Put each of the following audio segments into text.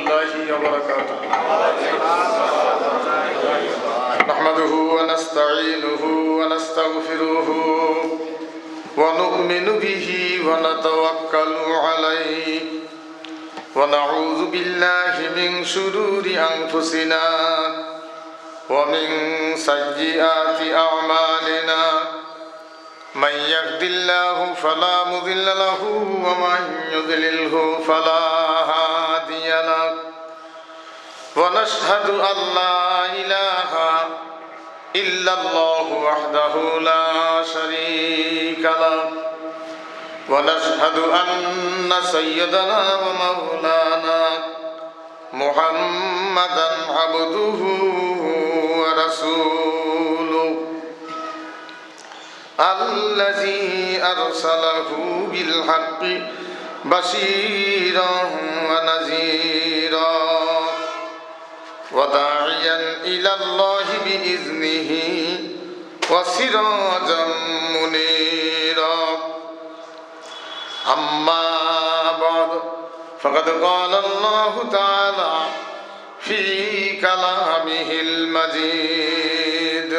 الله وبركاته نحمده ونستعينه ونستغفره ونؤمن به ونتوكل عليه ونعوذ بالله من شرور أنفسنا ومن سيئات أعمالنا من يهد الله فلا مضل له ومن يضلله فلا هادي له ونشهد أن لا إله إلا الله وحده لا شريك له ونشهد أن سيدنا ومولانا محمدا عبده ورسوله الذي أرسله بالحق بشيرا ونذيرا وداعيا إلى الله بإذنه وسراجا منيرا أما بعد فقد قال الله تعالى في كلامه المجيد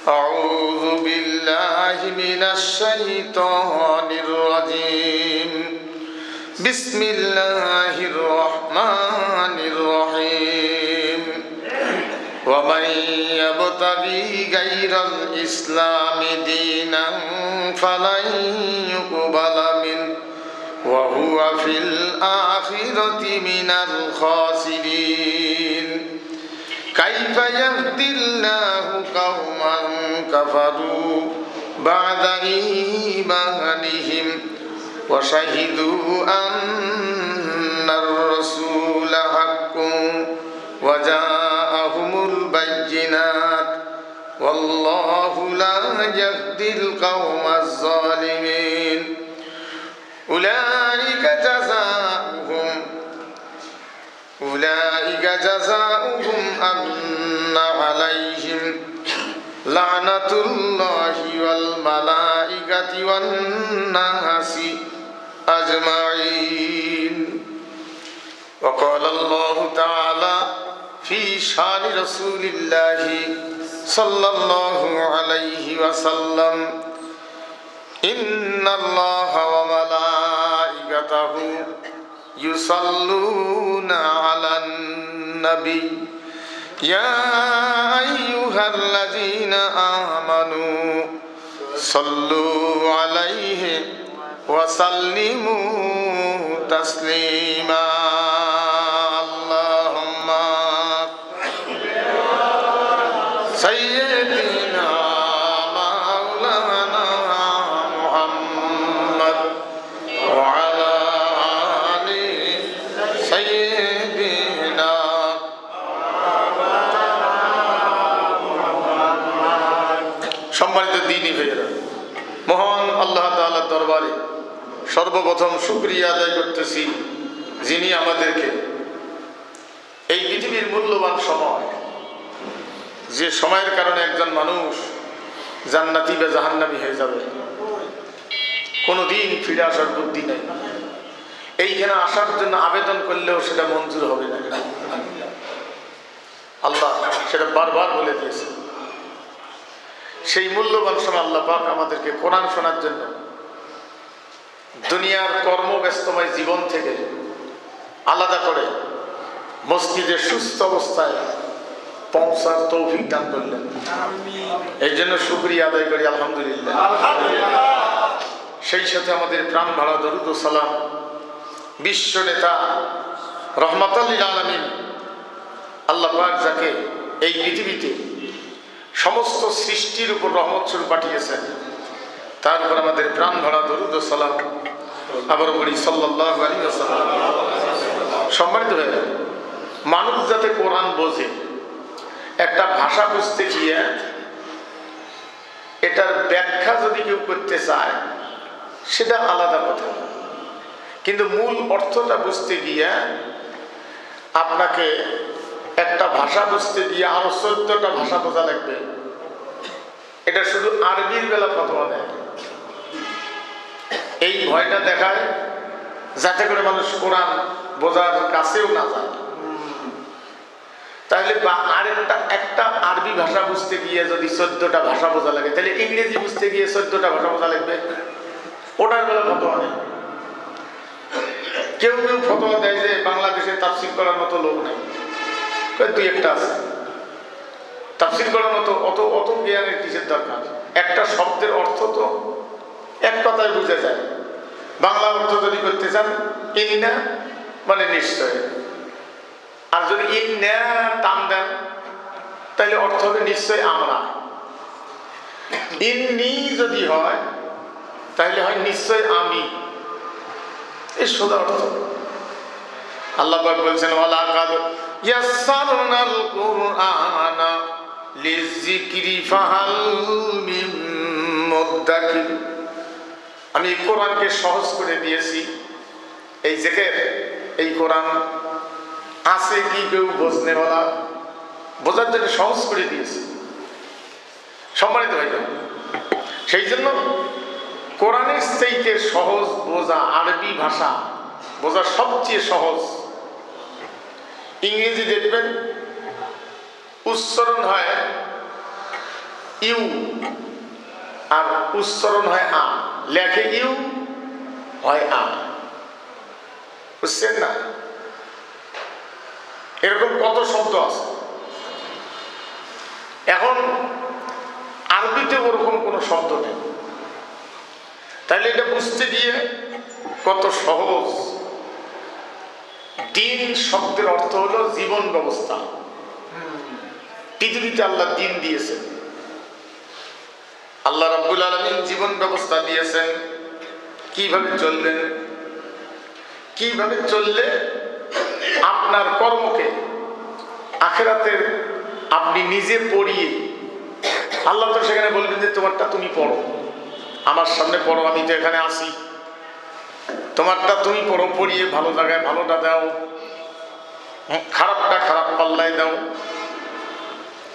أعوذ بالله من الشيطان الرجيم بسم الله الرحمن الرحيم ومن يبتغي غير الإسلام دينا فلن يقبل منه وهو في الآخرة من الخاسرين كيف يهدي الله قوما كفروا بعد إيمانهم وشهدوا أن الرسول حق وجاءهم البينات والله لا يهدي القوم الظالمين أولئك جزاؤهم أن عليهم لعنة الله والملائكة والناس أجمعين وقال الله تعالى في شان رسول الله صلى الله عليه وسلم إن الله وملائكته يصلون على النبي يا أيها الذين آمنوا صلوا عليه وسلموا تسليما اللهم سيدنا مولانا محمد وعلى آل سيدنا সম্মানিত দ্বীনি ভাইয়েরা, মহান আল্লাহ তাআলার দরবারে সর্বপ্রথম শুকরিয়া আদায় করতেছি, যিনি আমাদেরকে এই পৃথিবীর মূল্যবান সময়, যে সময়ের কারণে একজন মানুষ জান্নাতি বা জাহান্নামী হয়ে যাবে, কোনোদিন ফিরে আসার বুদ্ধি নেই, এইখানে আসার জন্য আবেদন করলেও সেটা মঞ্জুর হবে না। আল্লাহ সেটা বারবার বলে দিয়েছে। সেই মূল্যবান সময় আল্লাহ পাক আমাদেরকে কোরআন শোনার জন্য দুনিয়ার কর্মব্যস্তময় জীবন থেকে আলাদা করে মসজিদে সুস্থ অবস্থায় পৌঁছার তৌফিক দান করলেন। এই জন্য শুকরিয়া আদায় করি, আলহামদুলিল্লাহ। সেই সাথে আমাদের প্রাণ ভরা দরুদ ও সালাম বিশ্ব নেতা রহমাতুল লিল আলামিন আল্লাহ পাক, যাকে এই পৃথিবীতে সমস্ত সৃষ্টির উপর রহমত স্বরূপ পাঠিয়েছেন, তার উপর আমাদের প্রাণ ভরা দরুদ ও সালাম আবার বলি সাল্লাল্লাহু আলাইহি ওয়াসাল্লাম। সম্মানিত ভাই, মানুষ যাতে কোরআন বোঝে, একটা ভাষা বুঝতে গিয়ে এটার ব্যাখ্যা যদি কেউ করতে চায় সেটা আলাদা কথা, কিন্তু মূল অর্থটা বুঝতে গিয়ে আপনাকে একটা ভাষা বুঝতে গিয়ে আরো 14টা ভাষা বোঝা লাগবে। এটা শুধু আরবির বেলা ফতোয়া দেয়, এই ভয়টা দেখায় যাতে করে মানুষ কোরআন বোঝার কাছেও না যায়। তাহলে একটা আরবি ভাষা বুঝতে গিয়ে যদি 14টা ভাষা বোঝা লাগে, তাহলে ইংরেজি বুঝতে গিয়ে 14টা ভাষা বোঝা লাগবে। ওটার বেলা ফতোয়া নেই। কেউ কেউ ফতোয়া দেয় যে বাংলাদেশে তাফসীর করার মতো লোক নেই, দুই একটা আছে। তাফসীর করার মতো অত জ্ঞানের কিসের দরকার? একটা শব্দের অর্থ তো এক কথায় বুঝে যায়। বাংলা অর্থ যদি করতে চান, ইন্না মানে নিশ্চয়, আর যদি ইন্না টান দেন তাহলে অর্থ হবে নিশ্চয় আমরা। ইন্নি যদি হয় তাহলে হয় নিশ্চয় আমি। এই সোজা অর্থ। আল্লাহ পাক বলছেন ওয়ালাকাদ ইয়াসসারনাল কুরআনা লিযিকরি ফাহাল মিন মুদ্দাকির। আমি কোরআনকে সহজ করে দিয়েছি। এই জিকির, এই কোরআন আছে কি কেউ বোঝনেওয়ালা, বোঝার জন্য সহজ করে দিয়েছি। সম্মানিত ভাই, সেই জন্য কোরআনের চাইতে সহজ বোঝা আরবি ভাষা বোঝা সবচেয়ে সহজ। ইংরেজি দেখবেন উচ্চারণ হয় ইউ আর উচ্চারণ হয় আ, লেখে ইউ হয় আ, বুঝছেন না? এরকম কত শব্দ আছে। এখন আরবিতে ওরকম কোনো শব্দ নেই। তাহলে এটা বুঝতে গিয়ে কত সহজ। দিন শব্দের অর্থ হলো জীবন ব্যবস্থা। পৃথিবীতে আল্লাহ দিন দিয়েছেন, আল্লাহ রাব্বুল আলামিন জীবন ব্যবস্থা দিয়েছেন। কিভাবে চলবেন, কিভাবে চললে আপনার কর্মকে আখিরাতের আপনি নিজে পড়িয়ে, আল্লাহ তো সেখানে বলবেন যে তোমারটা তুমি পড়ো, আমার সামনে পড়ো, আমি তো এখানে আসি, তোমারটা তুমি পড়ো, পড়িয়ে ভালো জায়গায় ভালোটা দাও, খারাপটা খারাপ পাল্লায় দাও,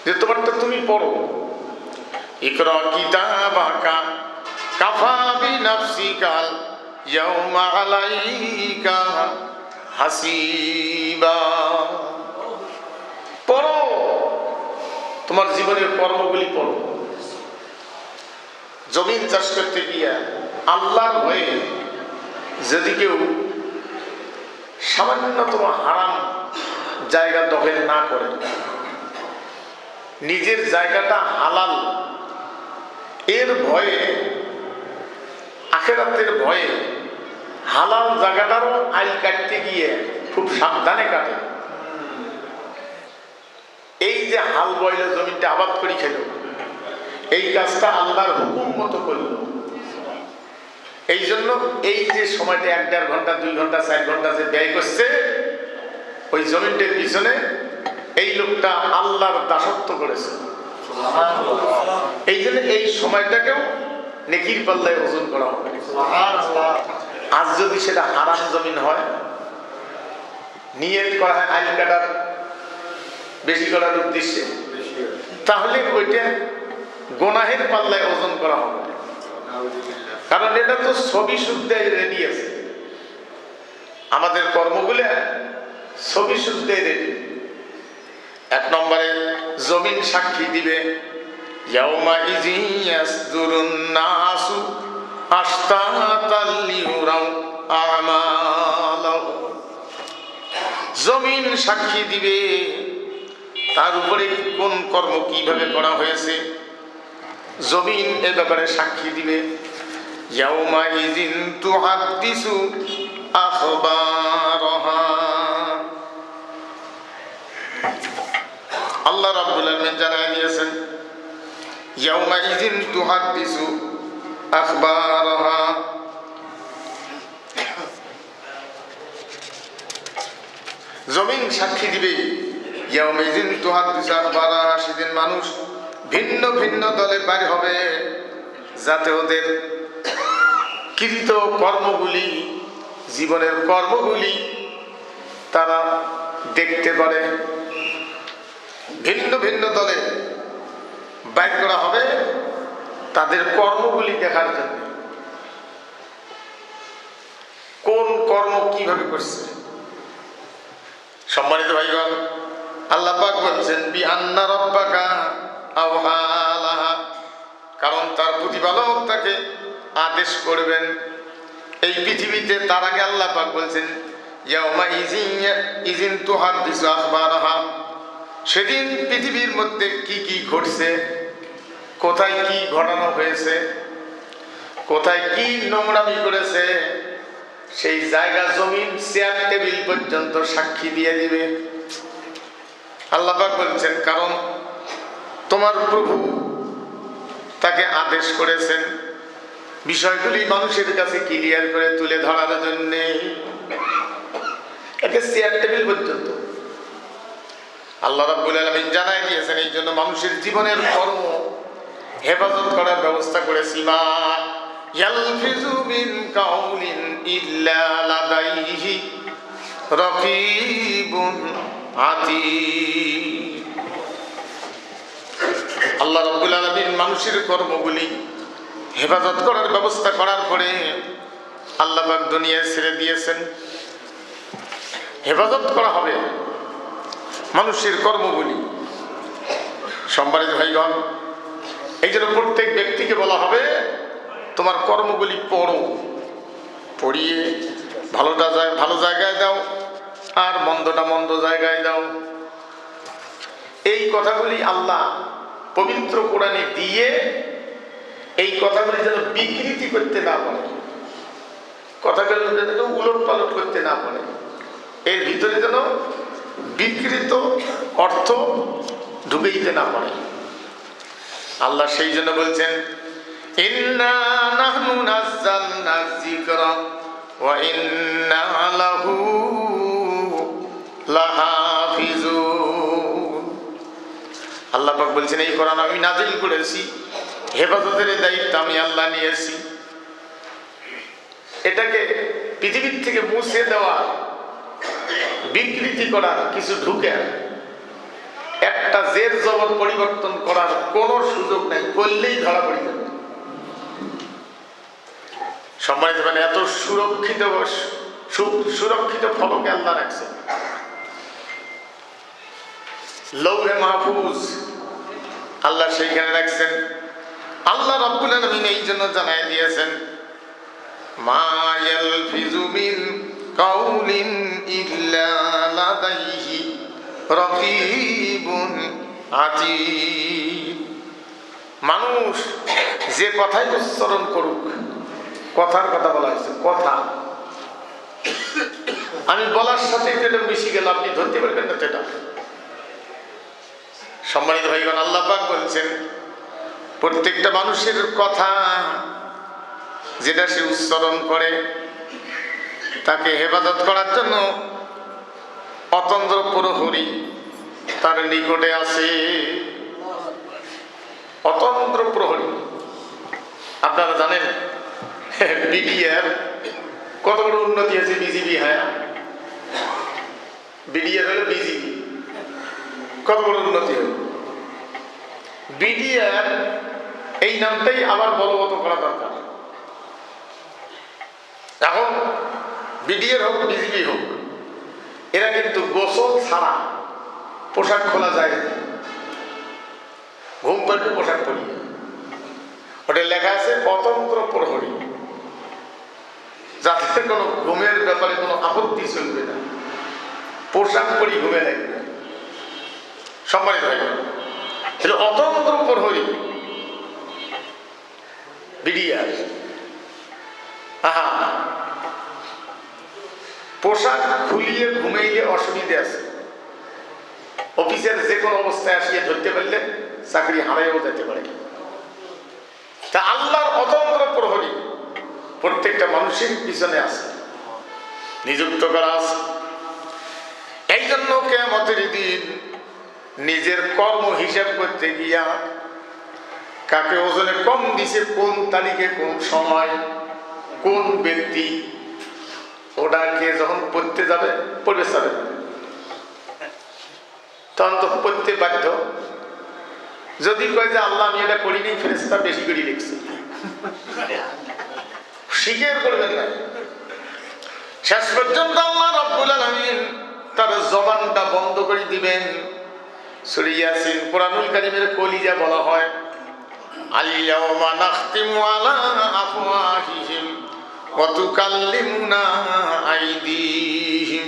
যে তোমারটা তুমি পড়ো। ইকরা কিতাবাকা কাফা বিনাফসিকাল ইয়াউমা আলাইকা হাসিবা। পড়ো, তোমার জীবনের কর্মগুলি পড়ো। জমিন চাষ করতে গিয়া আল্লাহর ভয়ে যদি কেউ সামান্যতম হারাম জায়গা দখল না করে, নিজের জায়গাটা হালাল এর ভয়ে, আখিরাতের ভয়ে হালাল জায়গাটারও আইল কাটতে গিয়ে খুব সাবধানে কাটে। এই যে হাল বইলে জমিটা আবাদ করি খেল, এই কাজটা আল্লাহর হুকুম মতো করল। এই জন্য এই যে সময়টা 1-1.5 ঘন্টা 2 ঘন্টা 4 ঘন্টা যে ব্যয় করছে ওই জমিনটার পিছনে, এই লোকটা আল্লাহর দাসত্ব করেছে। এই জন্য এই সময়টাকেও নেকির পাল্লায় ওজন করা হবে। আজ যদি সেটা হারাম জমিন হয়, নিয়ত করা হয় আইল কাটার বেশি করার উদ্দেশ্যে, তাহলে ওইটা গোনাহের পাল্লায় ওজন করা হবে। কারণ এটা তো ছবি শুদ্ধে রেডি আছে, আমাদের কর্মগুলো ছবি শুদ্ধে রেডি। 1 নম্বরে জমিন সাক্ষী দিবে, ইয়াউমা ইযি ইয়াসদুরুন নাসু আশতাতাল লিউরাউ আমালাহু। জমিন সাক্ষী দিবে তার উপরে কোন কর্ম কিভাবে করা হয়েছে, জমিন এ ব্যাপারে সাক্ষী দিবে। ইয়াউমা ইযিন তুহাদ্দিসু আখবারাহা। আল্লাহ রাব্বুল আলামিন জানায় দিয়েছেন ইয়াউমা ইযিন তুহাদ্দিসু আখবারাহা। জমিন সাক্ষী দিবে, ইয়াউমা ইযিন তুহাদ্দিসু আখবারাহা। সেদিন মানুষ ভিন্ন ভিন্ন দলে বের হবে, যাতে ওদের কৃত কর্মগুলি, জীবনের কর্মগুলি তারা দেখতে পারে। ভিন্ন ভিন্ন দলে বাইর করা হবে তাদের কর্মগুলি দেখার জন্য। কোন কর্ম কিভাবে করছে। সম্মানিত ভাইগণ, আল্লাহ পাক বলছেন বি আন্না রাব্বাকা আওহা লাহা, কারণ তার প্রতিপালক তাকে আদেশ করবেন এই পৃথিবীতে। তার আগে আল্লাহ পাক বলছেন ইয়াউমা ইজিন তুহাদ্দিসু আখবারাহা, সেদিন পৃথিবীর মধ্যে কি কি ঘটছে, কোথায় কি ঘটানো হয়েছে, কোথায় কি নোংরামি করেছে, সেই জায়গা জমিন চেয়ার টেবিল পর্যন্ত সাক্ষী দিয়ে দিবে। আল্লাহ পাক বলছেন কারণ তোমার প্রভু তাকে আদেশ করেছেন বিষয়গুলি মানুষের কাছে ক্লিয়ার করে তুলে ধরার জন্যে। একে চেয়ার টেবিল পর্যন্ত আল্লাহ রাব্বুল আলামিন জানাই দিয়েছেন। এই জন্য মানুষের জীবনের কর্ম হেফাজত করার ব্যবস্থা করেছি। মা ইয়ালফিজু মিন কাউলিন ইল্লা লাদাইহি রাকিবুন আতীদ। আল্লাহ রাব্বুল আলামিন মানুষের কর্মগুলি হেফাজত করার ব্যবস্থা করার পরে আল্লাহ পাক দুনিয়ায় ছেড়ে দিয়েছেন। হেফাজত করা হবে মানুষের কর্মগুলি। সম্মানিত ভাইগণ, এই জন্য প্রত্যেক ব্যক্তিকে বলা হবে তোমার কর্মগুলি পড়ো, পড়িয়ে ভালোটা ভালো জায়গায় দাও আর মন্দটা মন্দ জায়গায় দাও। এই কথাগুলি আল্লাহ পবিত্র কোরআনে দিয়ে এই কথাগুলি যেন বিকৃতি করতে না পারে, কথাগুলো যেন উলট পালট করতে না পারে, এর ভিতরে যেন বিকৃত অর্থ ঢুকে দিতে না পারে। আল্লাহ সেই জন্য বলছেন ইন্না নাহনু নাযালনা যিকরা ওয়া ইন্না লাহু লাহাফিজুন। আল্লাহ পাক বলছেন এই কোরআন আমি নাজিল করেছি, হেফাজতের দায়িত্ব আমি আল্লাহ নিয়েছি। এটাকে পৃথিবীর থেকে মুছে দেওয়া, বিকৃতি করার, কিছু ঢুকে একটা জের জবর পরিবর্তন করার কোনো সুযোগ নেই, করলেই ধরা পড়ে যাবে। সম্মানিত মানে এত সুরক্ষিত ফলকে আল্লাহ রাখছেন। লৌহে মাহফুজ আল্লাহ সেইখানে রাখছেন। আল্লাহ রাব্বুল আলামিন এই জন্য জানাই দিয়েছেন মা ইয়ালফিজু মিন কাউলিন ইল্লা লাদাইহি রাকিবুন আতীদ। মানুষ যে কথাই উচ্চারণ করুক, কথার কথা বলা হয়েছে, কথা আমি বলার সাথে যেটা মিশে গেল আপনি ধরতে পারবেন না সেটা। সম্মানিত ভাইগণ, আল্লাহ পাক বলছেন প্রত্যেকটা মানুষের কথা যেটা সে উচ্চারণ করে তাকে হেফাজত করার জন্য অতন্দ্র প্রহরী তার নিকটে আছে। অতন্দ্র প্রহরী আপনারা জানেন বিডিআর কত বড় উন্নতি হয়েছে। বিজিবি, হ্যাঁ বিডিআর হলো বিজিবি, কত বড় উন্নতি হল। বিডিআর এই নামটাই আবার বলবৎ করা দরকার। এখন বিডিআর হোক বিজিবি হোক, এরা কিন্তু গোসল ছাড়া পোশাক খোলা যায় না, ঘুম পাড়লে পোশাক পরি। ওটা লেখা আছে অতন্ত্র প্রহরী, যাতে কোনো ঘুমের ব্যাপারে কোনো আপত্তি চলবে না, পোশাক পরি ঘুমে লাগবে। সম্মানিত ভাই, অতন্ত্র প্রহরী বিডিআর। পোশাক খুলিয়ে ঘুমাইলে অসুবিধা আছে, অফিসের যে কোনো অবস্থায় আসিয়ে ধরতে পারলে চাকরি হারাইও যেতে পারে। তা আল্লাহর অতন্ত্র প্রহরী প্রত্যেকটা মানুষের পিছনে আছে, নিযুক্ত করা আছে। এই জন্য কিয়ামতের দিন নিজের কর্ম হিসাব করতে গিয়া কাকে ওজনে কম দিছে, কোন তারিখে, কোন সময়, কোন ব্যক্তি, ওটাকে যখন পড়তে যাবে পড়বে যাবে, তখন তো পড়তে বাধ্য। যদি কয় যে আল্লাহ আমি এটা করিনি, ফেরেশতা বেশি করে লিখছে, স্বীকার করবেন না। শেষ পর্যন্ত আল্লাহ রাব্বুল আলামিন তার জবানটা বন্ধ করে দিবেন। সূরা ইয়াসিন কোরআনুল কারীমের কলিজা বলা হয়, আল ইয়াওমা নাখতিমু আলা আফওয়াহিহিম ওয়া তুকাল্লিমুনা আইদিহিম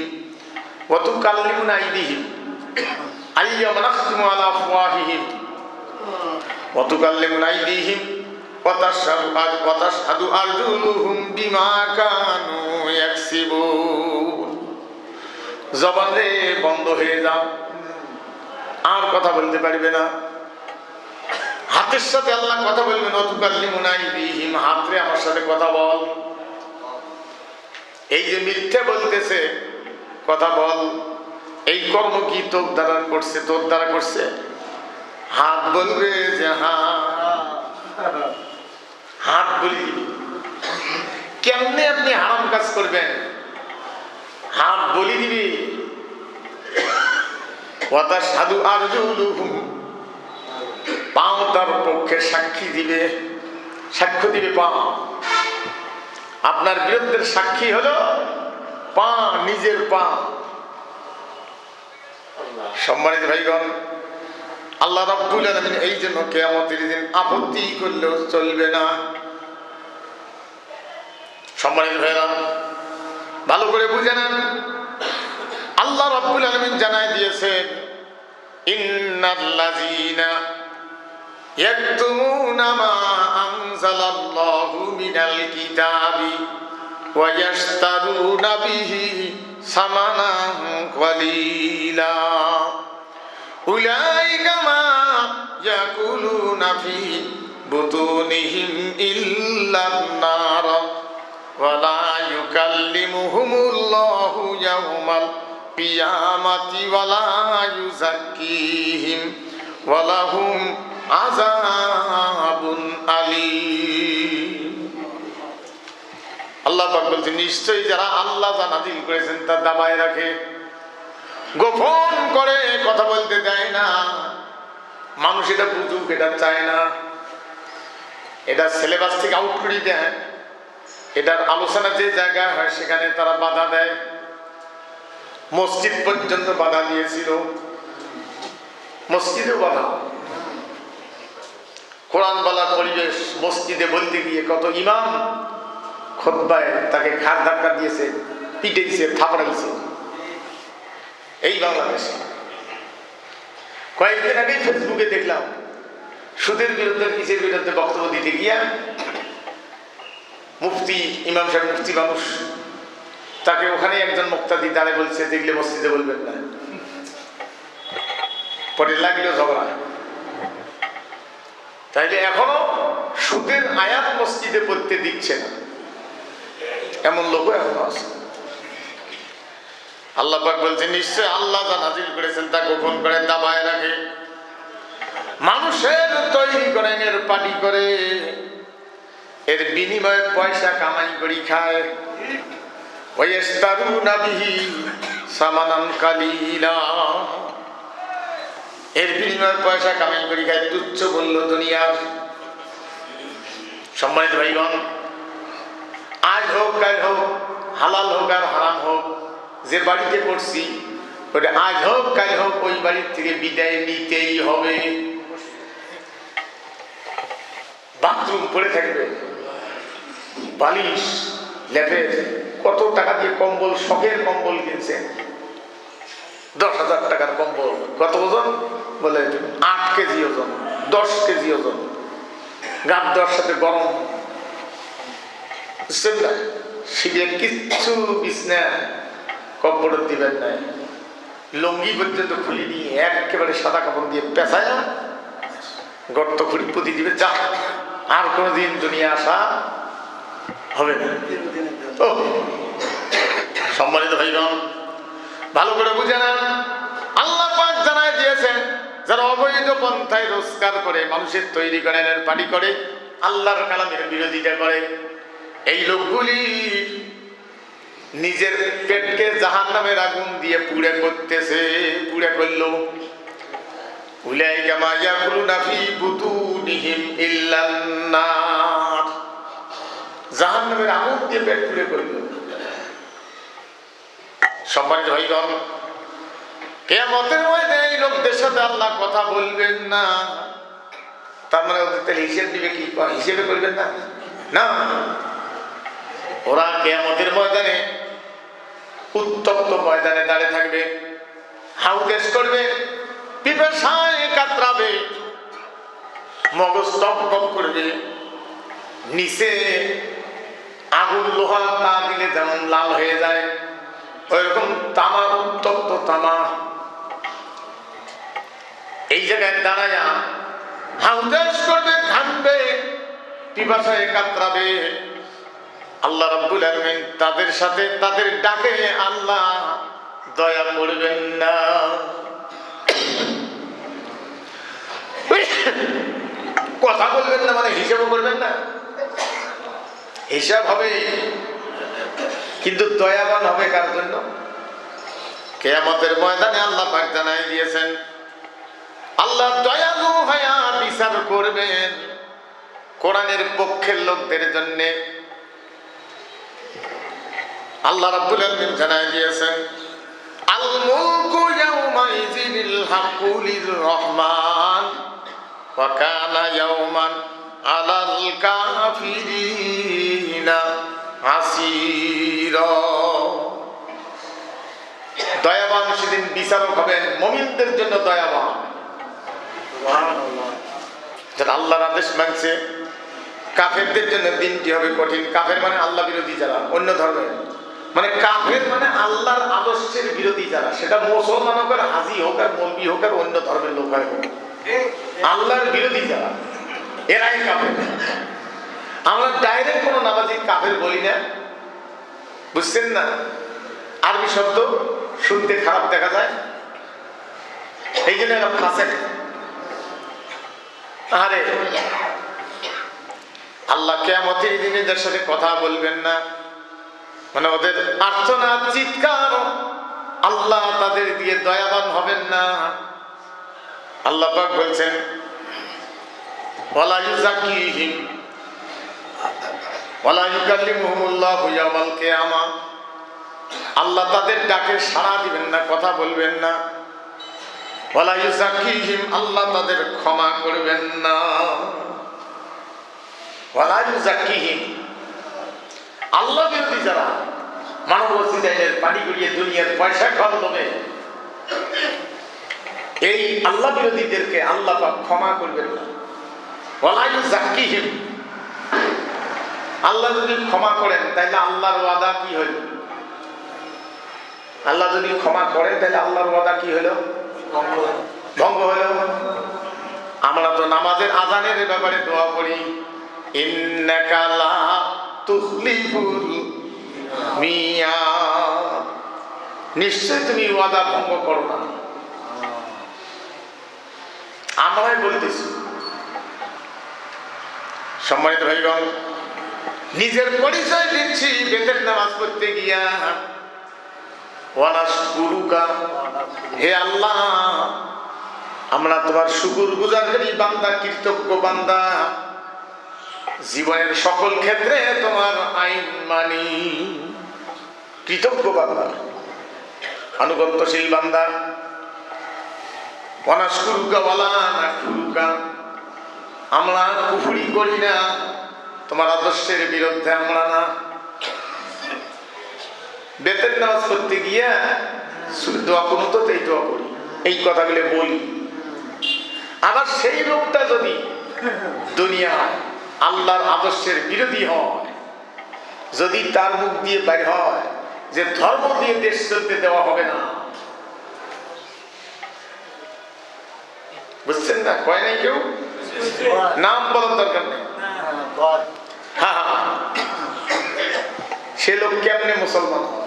ওয়া তুকাল্লিমুনা আইদিহিম। আল ইয়াওমা নাখতিমু আলা আফওয়াহিহিম ওয়া তুকাল্লিমুনা আইদিহিম ওয়া তাশহাদু আরজুলুহুম বিমা কানু ইয়াকসিবুন। জবান রে বন্ধ হয়ে যাও, আর কথা বলতে পারবে না। হাতের সাথে আল্লাহ কথা বলবেন, অতুকাল্লিমুনা আইদিহিম, হাত রে আমার সাথে কথা বল। এই যে মিথ্যা বলতেছে কথা বল, এই কর্ম কি তোর দ্বারা করছে? তোর দ্বারা করছে? হাত বলবে যে হ্যাঁ, হাত বলি দিবি। কেমনে আপনি হারাম কাজ করবেন? হাত বলি দিবি। ওয়া তাশহাদু আরজুলুহুম, পাও তার পক্ষে সাক্ষী দিবে, সাক্ষ্য দিবে পা। আপনার বিরুদ্ধে সাক্ষী হলো পা, নিজের পা। সম্মানিত ভাইগণ, আল্লাহ রাব্বুল আলামিন এই জন্য কিয়ামতের দিন আপত্তি করলেও চলবে না। সম্মানিত ভাইরা, ভালো করে বুঝে নেন, আল্লাহ রাব্বুল আলামিন জানায় দিয়েছেন, ইন্নাল্লাযীনা ইয়াকতুমুনা মা আনজালাল্লাহু মিনাল কিতাবি ওয়া ইয়াশতারুনা বিহি সামানান কলিলা উলাইকা মা ইয়াকুলুনা ফি বুতুনিহিম ইল্লান নার ওয়া লা ইউকাল্লিমুহুমুল্লাহু ইয়াওমাল কিয়ামাতি ওয়া লা ইউযাক্কিহিম ওয়া লাহুম আযাবুন আলীম। আল্লাহ পাক বলছেন, নিশ্চয়ই যারা আল্লাহ যা নাযিল করেছেন তা দাবায় রাখে, গোপন করে কথা বলতে দেয় না, মানুষ এটা বুঝুক এটা চায় না, এটা সিলেবাস থেকে আউট করে দেয়, এটার আলোচনা যে জায়গায় হয় সেখানে তারা বাধা দেয়। মসজিদ পর্যন্ত বাধা দিয়েছিল, মসজিদেও বাধা। কোরআন বলার পরিবেশ মসজিদে বলতে গিয়ে কত ইমাম খুতবায় তাকে ঘাড় ধাক্কা দিয়েছে, পিটেছে, থাপড়াইছে। এই বাংলাদেশে কয়েকদিন আগে ফেসবুকে দেখলাম, সুদের বিরুদ্ধে কিসের বিরুদ্ধে বক্তব্য দিতে গিয়া মুফতি, ইমাম সাহেব মুফতি মানুষ, তাকে ওখানে একজন মুক্তাদি দাঁড়ায় বলছে দেখলে মসজিদে বলবেন না। পরে লাগলো ঝগড়া। তাইলে এখনো সুদের আয়াত মসজিদে পড়তে দিচ্ছে না, এমন লোকও এখনো আছে। আল্লাহ পাক বলছেন, নিশ্চয় আল্লাহ যা নাযিল করেছেন তা গোপন করে দাবায় রাখে, মানুষের তৈরি করেন, এর পাটি করে, এর বিনিময়ে পয়সা কামাই করি খায়। ওয়াইস্তারুনা বিহি সামানান কালিলা, এর বিনিময়ে পয়সা কামাই করি খায়, তুচ্ছ বলল দুনিয়ার। সম্মানিত ভাইগণ, আজ হোক কাল হোক, হালাল হোক আর হারাম হোক, যে বাড়িতে পড়ছি ওটা আজ হোক কাল হোক ওই বাড়ির থেকে বিদায় নিতেই হবে। বাথরুম পড়ে থাকবে, বালিশ, ল্যাপের, কত টাকা দিয়ে কম্বল, শখের কম্বল কিনছেন, 10,000 টাকার কম্বল, কত ওজন? বলে 8 কেজি ওজন, 10 কেজি ওজন, গাদ দেওয়ার সাথে গরম, বুঝছেন না? শিখে কিচ্ছু বিছনা কম্বল দিবেন না, লুঙ্গি পর্যন্ত খুলে নিয়ে একেবারে সাদা কাপড় দিয়ে পেঁচায় গর্ত খুঁড়ি পুঁতি দিবে, যা আর কোনোদিন দুনিয়া আসা হবে না। সম্মানিত ভাইগণ, ভালো করে বুঝে নেন, আল্লাহ পাক জানায় দিয়েছেন, যারা অবৈধ পন্থায় রোজগার করে, মানুষের তৈরি করে, এর পাটি করে, আল্লাহর কালামের বিরোধিতা করে, এই লোকগুলি নিজের পেটকে জাহান্নামের আগুন দিয়ে পুড়ে করতেছে, পুড়ে করলো। উলাইকা মা ইয়াকুলুনা ফি বুতুনিহিম ইল্লান নার, জাহান্নামের আগুন দিয়ে পেট পুড়ে করলো। সম্মানিত ভাইগণ, কিয়ামতের ময়দানে এই লোকদের সাথে আল্লাহ কথা বলবেন না। তার মানে ওদের তাহলে হিসেব দিবে কি? হিসেবে করবেন না? না, ওরা কিয়ামতের ময়দানে উত্তপ্ত ময়দানে দাঁড়িয়ে থাকবে, হাউদেশ করবে, পিপাসায় কাতরাবে, মগজ টক করবে, নিচে আগুন লোহা তা দিলে যেমন লাল হয়ে যায় ওইরকম তামা, উত্তপ্ত তামা। এই জায়গায় দাঁড়ায়া হাউদেশ করবে, ঘামবে, পিপাসায় কাতরাবে। আল্লাহ রাব্বুল আলামিন তাদের সাথে তাদের ডাকে আল্লাহ দয়া করবেন না। কথা বলবেন না মানে হিসাবও করবেন না? হিসাব হবে, কিন্তু দয়াবান হবে কার জন্য? কিয়ামতের ময়দানে আল্লাহ পাক জানাই দিয়েছেন আল্লাহ দয়ালু হয়ে বিচার করবেন কোরআনের পক্ষের লোকদের জন্য। আল্লাহ রাব্বুল আলামিন জানাই দিয়েছেন আল মুলকু ইয়াউমাইযিল হাক্কু লির রহমান ওয়া কানা ইয়াওমান আলাল কাফিরিনা আসীরা। দয়াবান সেদিন বিচারক হবেন মুমিনদের জন্য দয়াবান। সুবহানাল্লাহ। যারা আল্লাহর আদেশ মানছে, কাফেরদের জন্য দিনটি হবে কঠিন। কাফের মানে আল্লাহ বিরোধী যারা, অন্য ধর্মের মানে কাফের মানে আল্লাহর আদর্শের বিরোধী যারা, সেটা মুসলমান হোক আর হাজি হোক আর মৌলবি হোক আর অন্য ধর্মের লোক হোক, আল্লাহর বিরোধী যারা এরাই কাফের। আমরা ডাইরেক্ট কোনো নামাজি কাফের বলি না, বুঝছেন না? আরবি শব্দ শুনতে খারাপ দেখা যায়, এই জন্য এরা ফাসেক। আরে আল্লাহ কিয়ামতের দিনে এদের সাথে কথা বলবেন না, মানে ওদের আর্তনাদ চিৎকার আল্লাহ তাদের দিয়ে দয়াবান হবেন না। আল্লাহ পাক বলছেন ওয়ালা ইউযাক্কিহিম ওয়ালা ইউকাল্লিমুহুমুল্লাহু ইয়াওমাল কিয়ামাহ। আল্লাহ তাদের ডাকে সাড়া দিবেন না, কথা বলবেন না। ওয়ালা ইউযাক্কিহিম, আল্লাহ তাদের ক্ষমা করবেন না। ওয়ালা ইউযাক্কিহিম, আল্লাহ বিরোধী যারা মানব অস্তিত্বের পানি গড়িয়ে দুনিয়ার পয়সা খাওয়ার লোভে এই আল্লাহ বিরোধীদেরকে আল্লাহ পাক ক্ষমা করবেন না। ওয়ালা ইউযাক্কিহিম, আল্লাহ যদি ক্ষমা করেন তাহলে আল্লাহর ওয়াদা কি হইল? আল্লাহ যদি ক্ষমা করেন তাহলে আল্লাহর ওয়াদা কি হইল? ভঙ্গ হইল। আমরা তো নামাজের আযানের ব্যাপারে দোয়া করি ইন্নাকা লা তুখলিফুল মিয়াদ, নিশ্চয় তুমি ওয়াদা ভঙ্গ করো না। আমরাই বলতেছি। সম্মানিত ভাইগণ, নিজের পরিচয় দিচ্ছি বেতের নামাজ পড়তে গিয়া। ওয়ানাশকুরুকা, হে আল্লাহ আমরা তোমার শুকরগুজারী বান্দা, কৃতজ্ঞ বান্দা, জীবনের সকল ক্ষেত্রে তোমার আইন মানি। কৃতজ্ঞ বান্দা, আনুগত্যশীল বান্দা। ওয়ানাশকুরুকা ওয়ালা নাশকুরুকা, আমরা কুফরি করি না, তোমার আদর্শের বিরুদ্ধে আমরা না। বেতের নামাজ করতে গিয়া দোয়া কোনো তো এই দোয়া করি, এই কথাগুলো বলি। আবার সেই লোকটা যদি দুনিয়ায় আল্লাহর আদর্শের বিরোধী হয়, যদি তার মুখ দিয়ে বাইর হয় যে ধর্ম দিয়ে দেশ চলতে দেওয়া হবে না, বুঝছেন না? কয় নাই কেউ, নাম বলার দরকার নেই। হ্যাঁ, সে লোক কেমনে মুসলমান হয়?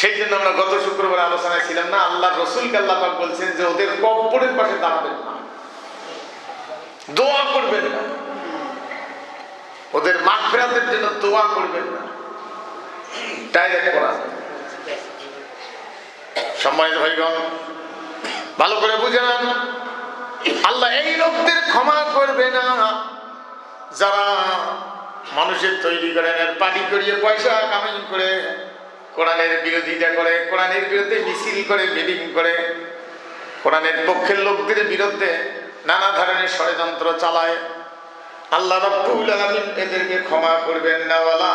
সেই জন্য আমরা গত শুক্রবার আলোচনায় ছিলাম না, আল্লাহ রসুলকে আল্লাহ পাক বলছেন যে ওদের কবরের পাশে দাঁড়াবেন না, দোয়া করবেন না, ওদের মাগফিরাতের জন্য দোয়া করবেন না, ডাইরেক্ট করা। সম্মানিত ভাইগণ, ভালো করে বুঝেন, আল্লাহ এই লোকদের ক্ষমা করবে না যারা মানুষের তৈরি করেন, আর পার্টি করিয়ে পয়সা কামাই করে কোরআনের বিরোধিতা করে, কোরআনের বিরুদ্ধে মিছিল করে, মিটিং করে, কোরআনের পক্ষের লোকদের বিরুদ্ধে নানা ধরনের ষড়যন্ত্র চালায়। আল্লাহ রাব্বুল আলামিন এদেরকে ক্ষমা করবেন না, ওয়ালা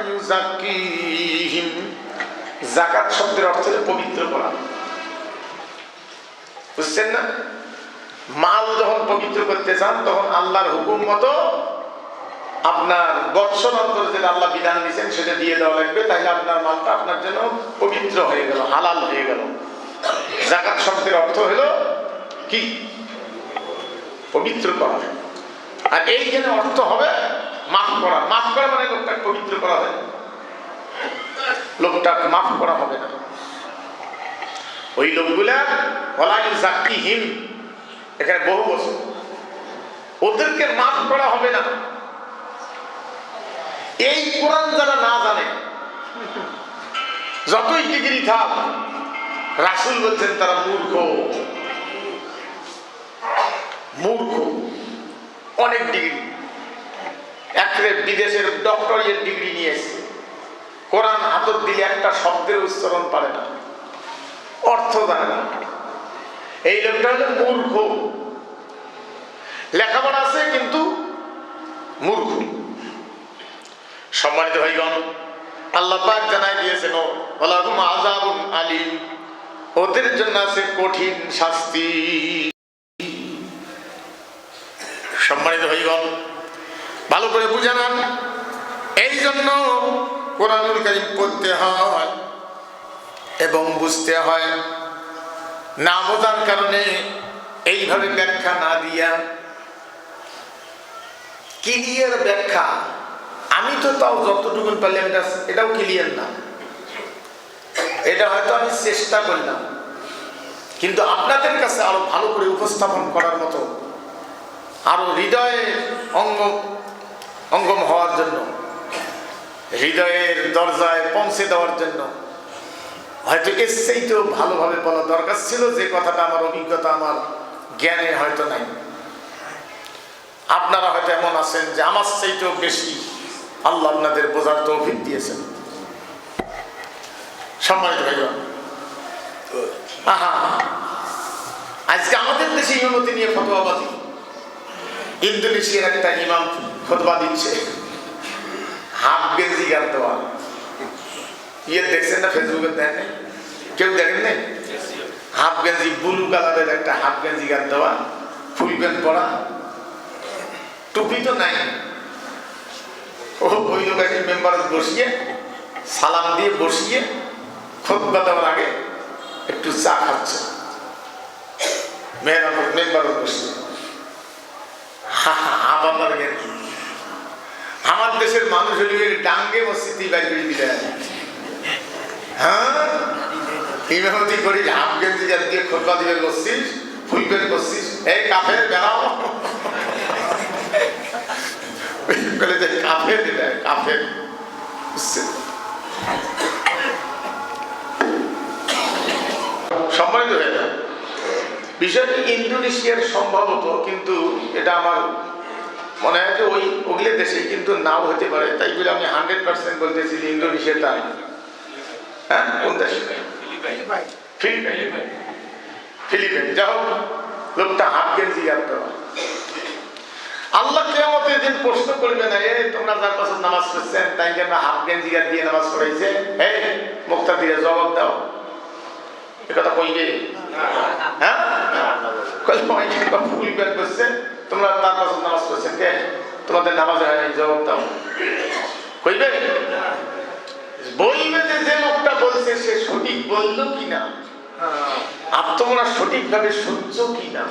ইউযাক্কিহিম। যাকাত শব্দের অর্থ হলো পবিত্র করা, বুঝছেন না? মাল যখন পবিত্র করতে চান তখন আল্লাহর হুকুম মতো আপনার বৎসর অন্তর যেটা আল্লাহ বিধান দিয়েছেন সেটা দিয়ে দেওয়া লাগবে, তাহলে আপনার মালটা আপনার জন্য পবিত্র হয়ে গেল, হালাল হয়ে গেল। যাকাত শব্দের অর্থ হলো কি? পবিত্র করা। আর এইখানে অর্থ হবে মাফ করা। মাফ করা মানে লোকটাকে পবিত্র করা হয়, লোকটাকে মাফ করা হবে না। ওই লোকগুলা ওয়ালা ইউযাক্কিহিম, এখানে বহু বছর, ওদেরকে মাফ করা হবে না। এই কোরআন যারা না জানে, যতই ডিগ্রি থাক, রাসূল বলছেন তারা মূর্খ। মূর্খ, অনেক ডিগ্রি, একেবারে বিদেশের ডক্টরেট ডিগ্রি নিয়ে এসছে, কোরআন হাতত দিলে একটা শব্দের উচ্চারণ পারে না, অর্থ জানে না। এই লোকটা হলো মূর্খ। লেখাপড়া আছে কিন্তু মূর্খ। সম্মানিত ভাইগণ, আল্লাহ পাক জানাই দিয়েছেন ওয়ালাহুম আযাবুন আলীম, ওদের জন্য আছে কঠিন শাস্তি। সম্মানিত ভাইগণ, ভালো করে বুঝে নেন। এই জন্য কোরআনুল কারীম পড়তে হয় এবং বুঝতে হয়। না বোঝার কারণে এইভাবে ব্যাখ্যা না দিয়া ক্লিয়ার ব্যাখ্যা, আমি তো তাও যতটুকু পারলাম এটাও ক্লিয়ার না, এটা হয়তো আমি চেষ্টা করলাম, কিন্তু আপনাদের কাছে আরো ভালো করে উপস্থাপন করার মতো, আরো হৃদয়ে অঙ্গম হওয়ার জন্য, হৃদয়ের দরজায় পৌঁছে দেওয়ার জন্য হয়তো এর চাইতেও ভালোভাবে বলা দরকার ছিল, যে কথাটা আমার অভিজ্ঞতা, আমার জ্ঞানে হয়তো নাই। আপনারা হয়তো এমন আছেন যে আমার চাইতেও বেশি আল্লাহ আপনাদের বোঝার তৌফিক দিয়েছেন। সম্মানিত ভাইগণ, আজকে আমাদের দেশে ইমামতি নিয়ে ফতোয়াবাজি। ইন্দোনেশিয়ার একটা ইমাম ফতোয়া দিচ্ছে, হাফ গেঞ্জি গান দেওয়া। দেখছেন না ফেসবুকে? দেখেন? কেউ দেখেন নাই? হাফ গেঞ্জি, ব্লু কালারের একটা হাফ গেঞ্জি গান দেওয়া, ফুল প্যান্ট পরা, টুপি তো নাই। ওই লোক একটি মেম্বারে বসিয়ে সালাম দিয়ে বসিয়ে খুতবা দেওয়ার আগে একটু চা খাচ্ছে মেম্বারে বসিয়ে। আমার দেশের মানুষ হলে ডাঙ্গে মসজিদ বাইর করে দিলে, হ্যাঁ ইমামতি করি হাফ গেঞ্জি দিয়ে খুতবা দিবে বসছিস, ফুল প্যান্ট বসছিস, এই কাফের বেড়াও কাফের দিলে কাফের। সম্মানিত হয়ে যায় বিষয়টি ইন্দোনেশিয়ার সম্ভবত, কিন্তু এটা আমার মনে হয় যে ওগুলো দেশে কিন্তু নাও হতে পারে, তাই বলে আমি 100% বলতেছি যে ইন্দোনেশিয়া তাই। হ্যাঁ, কোন দেশ? ফিলিপাইন। যা হোক, লোকটা হাফ গেঞ্জি গানতে হয়। আল্লাহ কিয়ামতের দিন প্রশ্ন করবে না, তোমরা যার কাছে নামাজ পড়ছেন তাই কি আমরা হাফ গেঞ্জি গান দিয়ে নামাজ পড়াইছে? মুক্তাদিরা জবাব দাও, এ কথা কইবে? হ্যাঁ, ফুল প্যান্ট করছে, তোমরা তার কাছে নামাজ পড়ছেন কে? তোমাদের নামাজে হয় নাই, জবাব দাও। কইবে? বলবে যে লোকটা বলছে সে সঠিক বললো কিনা, আর তোমরা সঠিকভাবে শুনছো কিনা।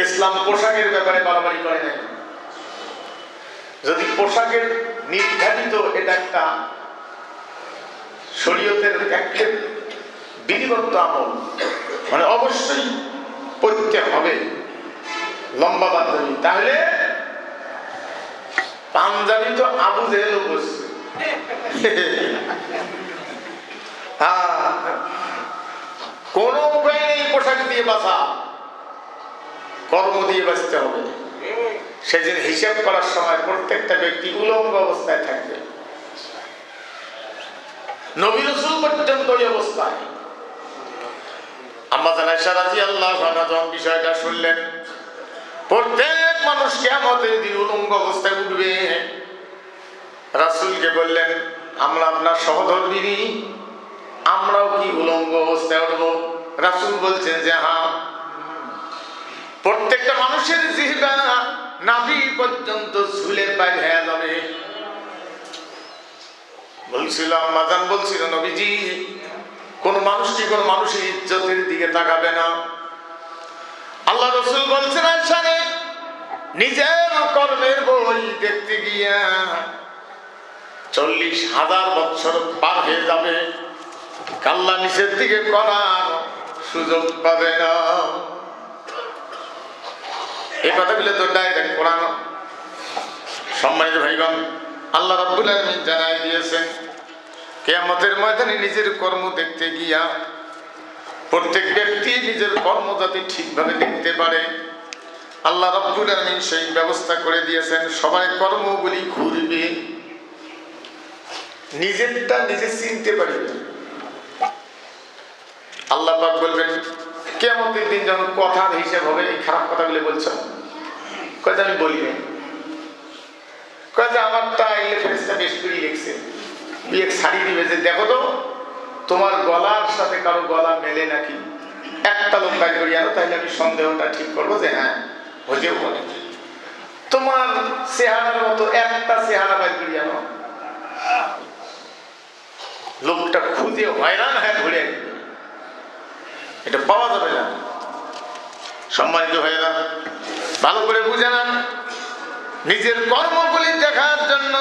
ইসলাম পোশাকের ব্যাপারে বাড়াবাড়ি করে নাই। যদি পোশাকের নির্ধারিত এটা একটা শরীয়তের একটা বিধিবদ্ধ আমল, মানে অবশ্যই পড়তে হবে লম্বা পাঞ্জাবি, তাহলে পাঞ্জাবি তো আবু জেহেলও বসছে। কোন উপায় নেই পোশাক দিয়ে বাঁচা, কর্ম দিয়ে বাঁচতে হবে। সেদিন হিসাব করার সময় প্রত্যেকটা ব্যক্তি উলঙ্গ অবস্থায় থাকবে। নবী রাসূল পর্যন্ত ওই অবস্থায়। আম্মা জান আয়েশা রাদিয়াল্লাহু আনহা যখন বিষয়টা শুনলেন, প্রত্যেক মানুষ কিয়ামতের দিন উলঙ্গ অবস্থায় উঠবে, রাসূলকে বললেন, আমরা আপনার সহধর্মিনী, আমরাও কি উলঙ্গ অবস্থায় উঠবো? রাসূল বলছেন যে হ্যাঁ। প্রত্যেকটা মানুষের জিহ্বা নাভি পর্যন্ত ঝুলে বাইর হয়ে যাবে। বলছিল আম্মা জান, বলছিল নবীজি, কোন মানুষ কি কোন মানুষের ইজ্জতের দিকে তাকাবে না? আল্লাহ রাসূল বলছেন, আয়েশা রে, নিজের কর্মের বই দেখতে গিয়া 40,000 বছর পার হয়ে যাবে, কাল্লা নিচের দিকে করার সুযোগ পাবে না। এই কথাগুলো তো ডাইরেক্ট কোরআন। সম্মানিত ভাইগণ, আল্লাহ রাব্বুল আলামিন জানাই দিয়েছেন, কিয়ামতের ময়দানে নিজের কর্ম দেখতে গিয়া প্রত্যেক ব্যক্তি নিজের কর্ম যাতে ঠিকভাবে দেখতে পারে, আল্লাহ রাব্বুল আলামিন সেই ব্যবস্থা করে দিয়েছেন। সবাই কর্মগুলি ঘুরবে, নিজেরটা নিজে চিনতে পারবে। আল্লাহ পাক বলবেন, কিয়ামতের দিন যখন কথার হিসাব হবে, এই খারাপ কথাগুলো বলছো, কয় যে আমি বলি না, কয় যে আমারটা এই ফেরেশতা বেশ করে লিখছে, এক শাড়ি দিবে যে দেখো তো তোমার গলার সাথে কারো গলা মেলে নাকি, একটা লোক বাইর করি আনো, তাইলে আমি সন্দেহটা ঠিক করবো যে হ্যাঁ হতেও পারে। তোমার চেহারার মতো একটা চেহারা বাইর করি আনো, লোকটা খুঁজে হয়রান হয়ে ঘুরে আসবে, এটা পাওয়া যাবে না। সম্মানিত ভাইয়েরা, ভালো করে বুঝে নেন, নিজের কর্মগুলি দেখার জন্য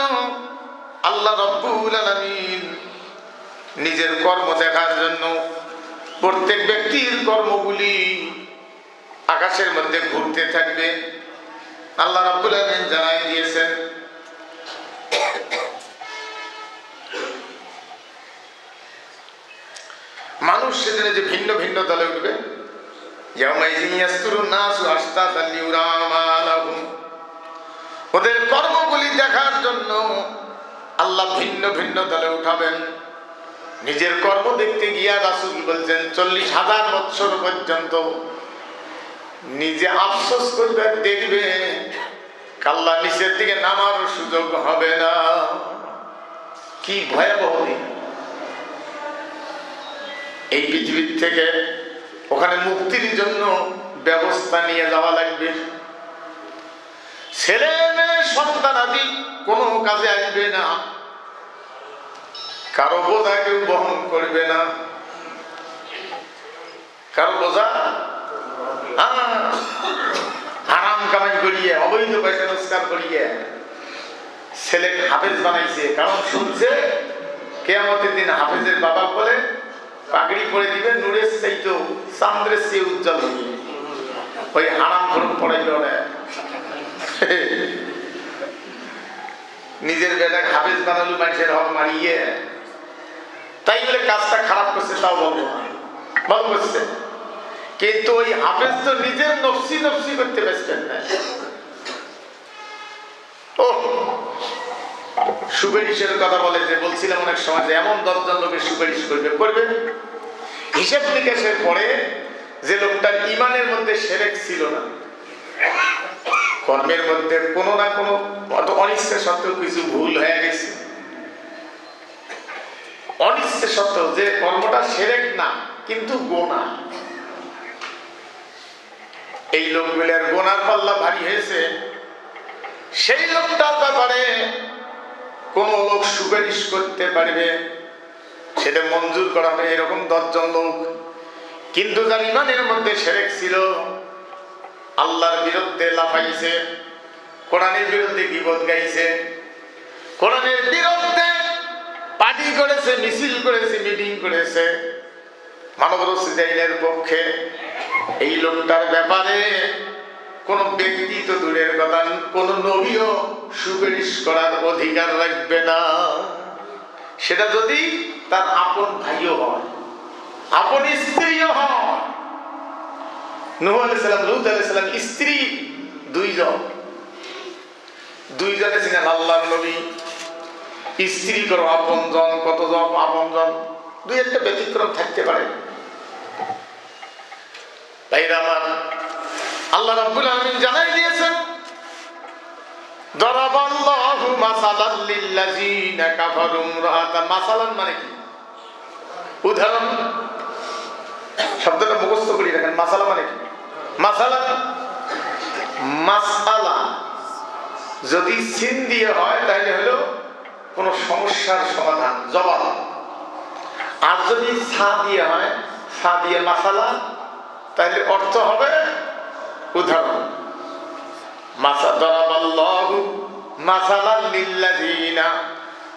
আল্লাহ রাব্বুল আলামিন নিজের কর্ম দেখার জন্য প্রত্যেক ব্যক্তির কর্মগুলি আকাশের মধ্যে ঘুরতে থাকবে। আল্লাহ রাব্বুল আলামিন জানাই দিয়েছেন, মানুষ সেদিন যে ভিন্ন ভিন্ন দলে উঠবে, ওদের কর্মগুলি দেখার জন্য আল্লাহ ভিন্ন ভিন্ন দলে উঠাবেন। নিজের কর্ম দেখতে গিয়া রাসূল বলছেন 40,000 বছর পর্যন্ত নিজে আফসোস করবে, দেখবে কাল্লা নিচের দিকে নামার সুযোগ হবে না। কি ভয়াবহ দিন! এই পৃথিবীর থেকে ওখানে মুক্তির জন্য ব্যবস্থা নিয়ে যাওয়া লাগবে। ছেলে মেয়ে সন্তান আদি কোনো কাজে আসবে না, কারো বোঝা কেউ বহন করবে না, কারো বোঝা হারাম কামাই করিয়ে, অবৈধ পয়সা রোজগার করিয়ে ছেলে হাফেজ বানাইছে, কারণ শুনছে কিয়ামতের দিন হাফেজের বাবা বলে পাগড়ি পরে দিবে, নূরের চাইতো চান্দ্রের চেয়ে উজ্জ্বল হবে। ওই হারাম খরচ পড়াইল না, নিজের বেটাকে হাফেজ বানালো মানুষের হক মারিয়ে, তাই বলে কাজটা খারাপ করছে তাও বলবো না, ভালো করছে। কিন্তু ওই হাফেজ তো নিজের নফসি নফসি করতে ব্যস্তেন না। ও সুপারিশের কথা বলে যে বলছিলাম অনেক সময় যে এমন 10 জন লোকের সুপারিশ করবে, হিসাব নিকাশের পরে যে লোকটার ইমানের মধ্যে শিরক ছিল না, কর্মের মধ্যে কোনো না কোনো অনিচ্ছা সত্ত্বেও কিছু ভুল হয়ে গেছে, অনিচ্ছা সত্ত্বেও যে কর্মটা শিরক না কিন্তু গোনা, এই লোকগুলোর গোনার পাল্লা ভারী হয়েছে, সেই লোকটার ব্যাপারে কোন লোক সুপারিশ করতে পারবে, সেটা মঞ্জুর করা হবে এরকম 10 জন লোক। কিন্তু যার ইমানের মধ্যে শিরক ছিল, আল্লাহর বিরুদ্ধে লাফাইছে, কোরআনের বিরুদ্ধে গীবত গাইছে, কোরআনের বিরুদ্ধে পার্টি করেছে, মিছিল করেছে, মিটিং করেছে, মানবরচিত আইনের পক্ষে, এই লোকটার ব্যাপারে কোন ব্যক্তি তো দূরের কথা, কোন নবীও সুপারিশ করার অধিকার রাখবে না। সেটা যদি তার আপন ভাইও হয়, আপন স্ত্রীও হয়। নূহ আলাইহিস সালাম, লূত আলাইহিস সালাম স্ত্রী 2 জন, দুইজনে ছিলেন আল্লাহর নবী, স্ত্রী করো আপনজন, কতজন আপনজন, দুই একটা ব্যতিক্রম থাকতে পারে। তাই আমার আল্লাহ রাব্বুল আলামিন জানাই দিয়েছেন, দরাবাল্লাহু মাসালাল লিল্লাযিনা কাফারু ইমরাআতা। মাসালান মানে কি? উদাহরণ। শব্দটা মুখস্থ করি রাখেন। মাসালা মানে কি? মাসালা, মাসআলা যদি সিন দিয়ে হয় তাহলে হলো কোন সমস্যার সমাধান, জবাব। আর যদি সা দিয়ে হয়, সা দিয়ে মাসালা, তাহলে অর্থ হবে উদাহরণ। দরাবাল্লাহু মাসালাল লিল্লাযিনা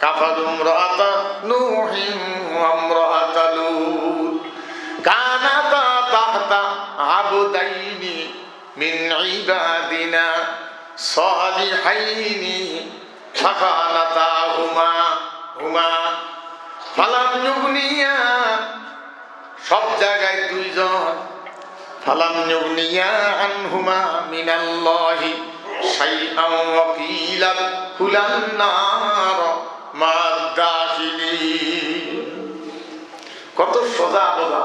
কাফারু ইমরাআতা নূহিন ওয়া ইমরাআতা লূত কানাতা তাহতা আবদাইনি মিন ইবাদিনা সালিহাইনি ফাখানাতাহুমা ফালাম ইউগনিয়া, সব জায়গায় দুইজন, ফালাম ইউগনিয়া আনহুমা মিনাল্লাহি শাইআন ওয়া কিলা কুলান নার মা'আদ দাখিলিন। কত সোজা বোঝা।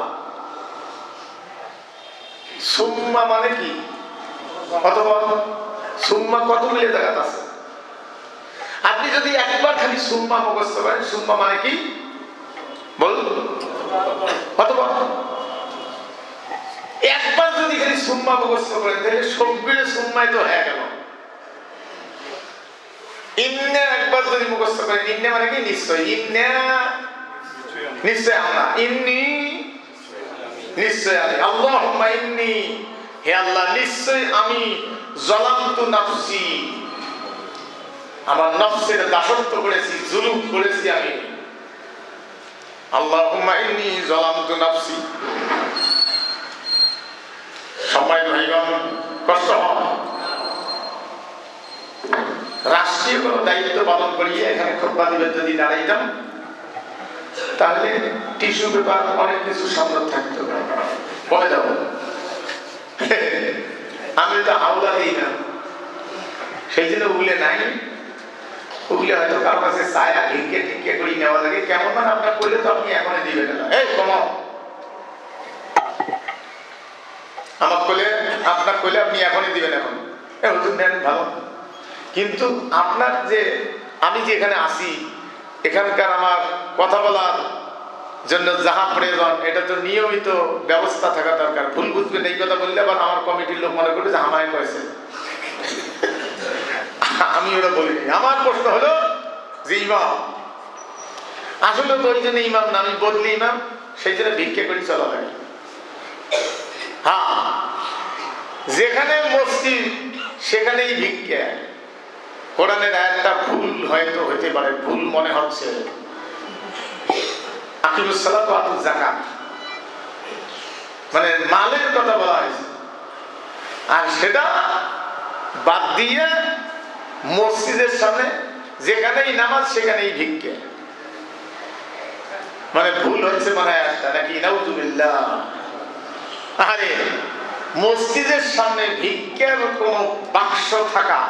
সুম্মা মানে কি? অথবা সুম্মা কতগুলো জায়গা আছে। আপনি যদি একবার খালি সুম্মা মুখস্থ করেন, সুম্মা মানে কি বলুন, অথবা একবার যদি খালি সুম্মা মুখস্থ করেন তাহলে সবগুলো সুম্মায় তো হয়ে গেল। ইন্না একবার যদি মুখস্থ করেন, ইন্না মানে কি নিশ্চয়, ইন্না নিশ্চয় আমরা, ইন্নি নিশ্চয় আমি, আল্লাহুম্মা ইন্নি হে আল্লাহ নিশ্চয় আমি, যালামতু নাফসি আমার নফসের দাসত্ব করেছি, জুলুম করেছি আমি। আল্লাহুম্মা ইন্নী যালামতু নাফসি। সবাই ভাইগণ কষ্ট হয়। রাষ্ট্রীয় কোনো দায়িত্ব পালন করিয়ে এখানে খুতবা দিবেন যদি দাঁড়াইতাম, তাহলে টিস্যু পেপার অনেক কিছু সংগ্রহ থাকতো, বলে যাব। আমি তো হাওলা দিই না, সেই জন্য উগলে নাই। উগলে হয়তো কারো কাছে ছায়া ঢিকে ঢিকে করি নেওয়া লাগে। কেমন মানে আপনার করলে তো আপনি এখনই দিবেন না, এই কমাও। আমার কোলে আপনার কোলে আপনি এখনই দিবেন, এখন হুজুর নেন ভালো। কিন্তু আপনার যে আমি যে এখানে আসি, এখানকার আমার কথা বলার জন্য যাহা প্রয়োজন, এটা তো নিয়মিত ব্যবস্থা থাকা দরকার। ভুল বুঝবেন এই কথা বললে আবার আমার কমিটির লোক মনে করে যে আমায় কয়েছে। আমি ওরা বলিনি। আমার প্রশ্ন হলো যে ইমাম আসলে তো ওই জন্য ইমাম না, আমি বদলি ইমাম, সেই জন্য ভিক্ষে করে চলা লাগে। হ্যাঁ, যেখানে মসজিদ সেখানেই ভিক্ষা। কোরআনের একটা ভুল হয়তো হতে পারে, ভুল মনে হচ্ছে আকিমুস সালাত ওয়া আতুজ যাকাত, মানে মালের কথা বলা হয়েছে, আর সেটা বাদ দিয়ে মসজিদের সামনে যেখানেই নামাজ সেখানেই ভিক্ষা। মানে ভুল হচ্ছে মানে একটা নাকি, নাউযুবিল্লাহ। আরে মসজিদের সামনে ভিক্ষার কোন বাক্স থাকা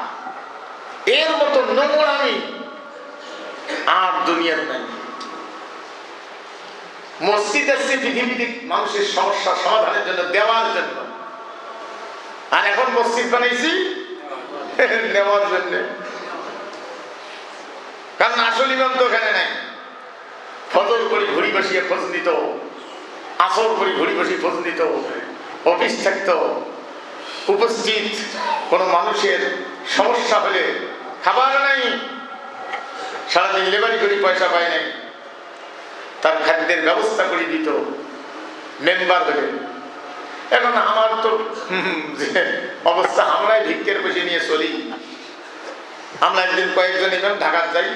এর মতো নোংরামি আর দুনিয়ার নাই। মসজিদ আসছে পৃথিবীতে মানুষের সমস্যা সমাধানের জন্য, দেওয়ার জন্য, আর এখন মসজিদ বানাইছি নেওয়ার জন্য। কারণ আসল ইমাম তো ওখানে নাই। ফজর করি ঘড়ি বসিয়ে খোঁজ নিত, আসর করি ঘড়ি বসিয়ে খোঁজ নিত, অফিস থাকতো, উপস্থিত কোনো মানুষের সমস্যা হলে খাবার নাই, সারাদিন লেবারি করে পয়সা পায় নাই, তার খাদ্যের ব্যবস্থা করে দিত মেম্বার হলে। এখন আমার তো যে অবস্থা, আমরাই ভিক্ষের পয়সা নিয়ে চলি। আমরা একদিন কয়েকজন ইমাম ঢাকার যাই,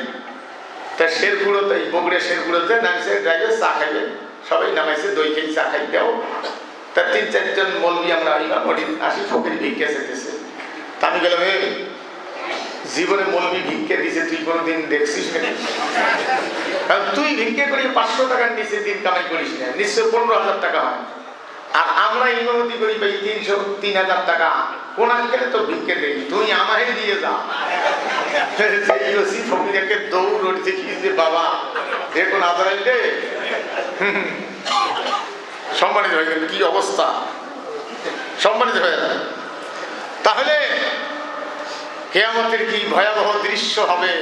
তা শেরপুরতে, বগুড়ে শেরপুরতে নামছে ড্রাইভার চা খাইবে, সবাই নামাইছে দই খেয়ে চা খাই দেও। তার ৩-৪ জন মৌলবি আমরা ইমাম আসি, ফকির ভিক্ষে চেতেছে। তা আমি গেলাম, জীবনে মৌলবি ভিক্ষে দিছে তুই কোনোদিন দেখছিস নাকি? কারণ তুই ভিক্ষে করে ৫০০ টাকার নিচে দিন কামাই করিস না, নিশ্চয় ১৫,০০০ টাকা হয়। আর আমরা ইমামতি করি ভাই 3,000 টাকা, কোন আঙ্কেলে তো ভিক্ষে দেই, তুই আমায় দিয়ে যা। ফকিরকে দৌড় উঠছে কি যে বাবা দেখুন আজরাইল রে। সম্মানিত হয়ে গেল, কি অবস্থা, সম্মানিত হয়ে গেল। তাহলে কিয়ামতের কি ভয়াবহ দৃশ্য হবে।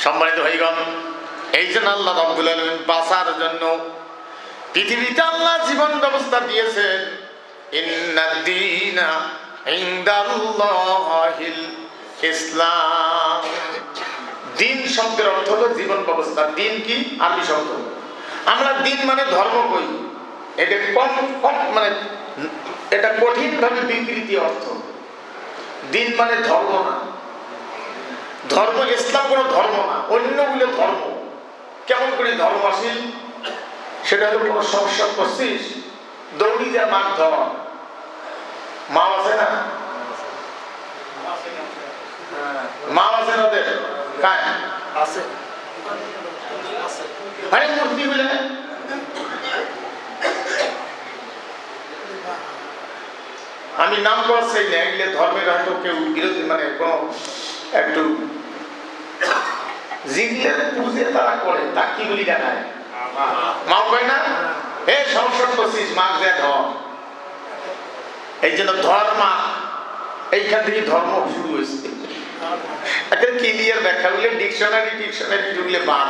সম্মানিত ভাইগণ, এই জন্য আল্লাহ রাব্বুল আলামিন বাঁচার জন্য পৃথিবীতে আল্লাহ জীবন ব্যবস্থা দিয়েছেন। ইন্নাদ-দীনা ইনদাল্লাহিল ইসলাম। দিন শব্দের অর্থ হলো জীবন ব্যবস্থা। দিন কি? আরবি শব্দ। আমরা দিন মানে ধর্ম কই, এটা কম মানে এটা কঠিন ভাবে বিকৃতি অর্থ। দিন মানে ধর্ম না, ধর্ম ইসলাম কোনো ধর্ম না, অন্যগুলো ধর্ম। কেমন করে ধর্ম আসিল সেটা হলো কোনো সমস্যা করছিস, দৌড়ি যা মাছ ধর। মা আছে না, মা আছে না ওদের কায় আছে, আরে মূর্তি বলে আমি নাম করছি না, এগুলো ধর্মের হয়তো কেউ বিরোধী মানে কোনো একটু জিগলের পুজে তারা করে, তা কি বলি দেখায় মা কয় না, এ সংসদ করছিস মাছ দেয় ধর। এই জন্য ধর্মা এইখান থেকে ধর্ম শুরু হয়েছে। একটা ক্লিয়ার ব্যাখ্যা বলে ডিকশনারি ঢুকলে বাদ,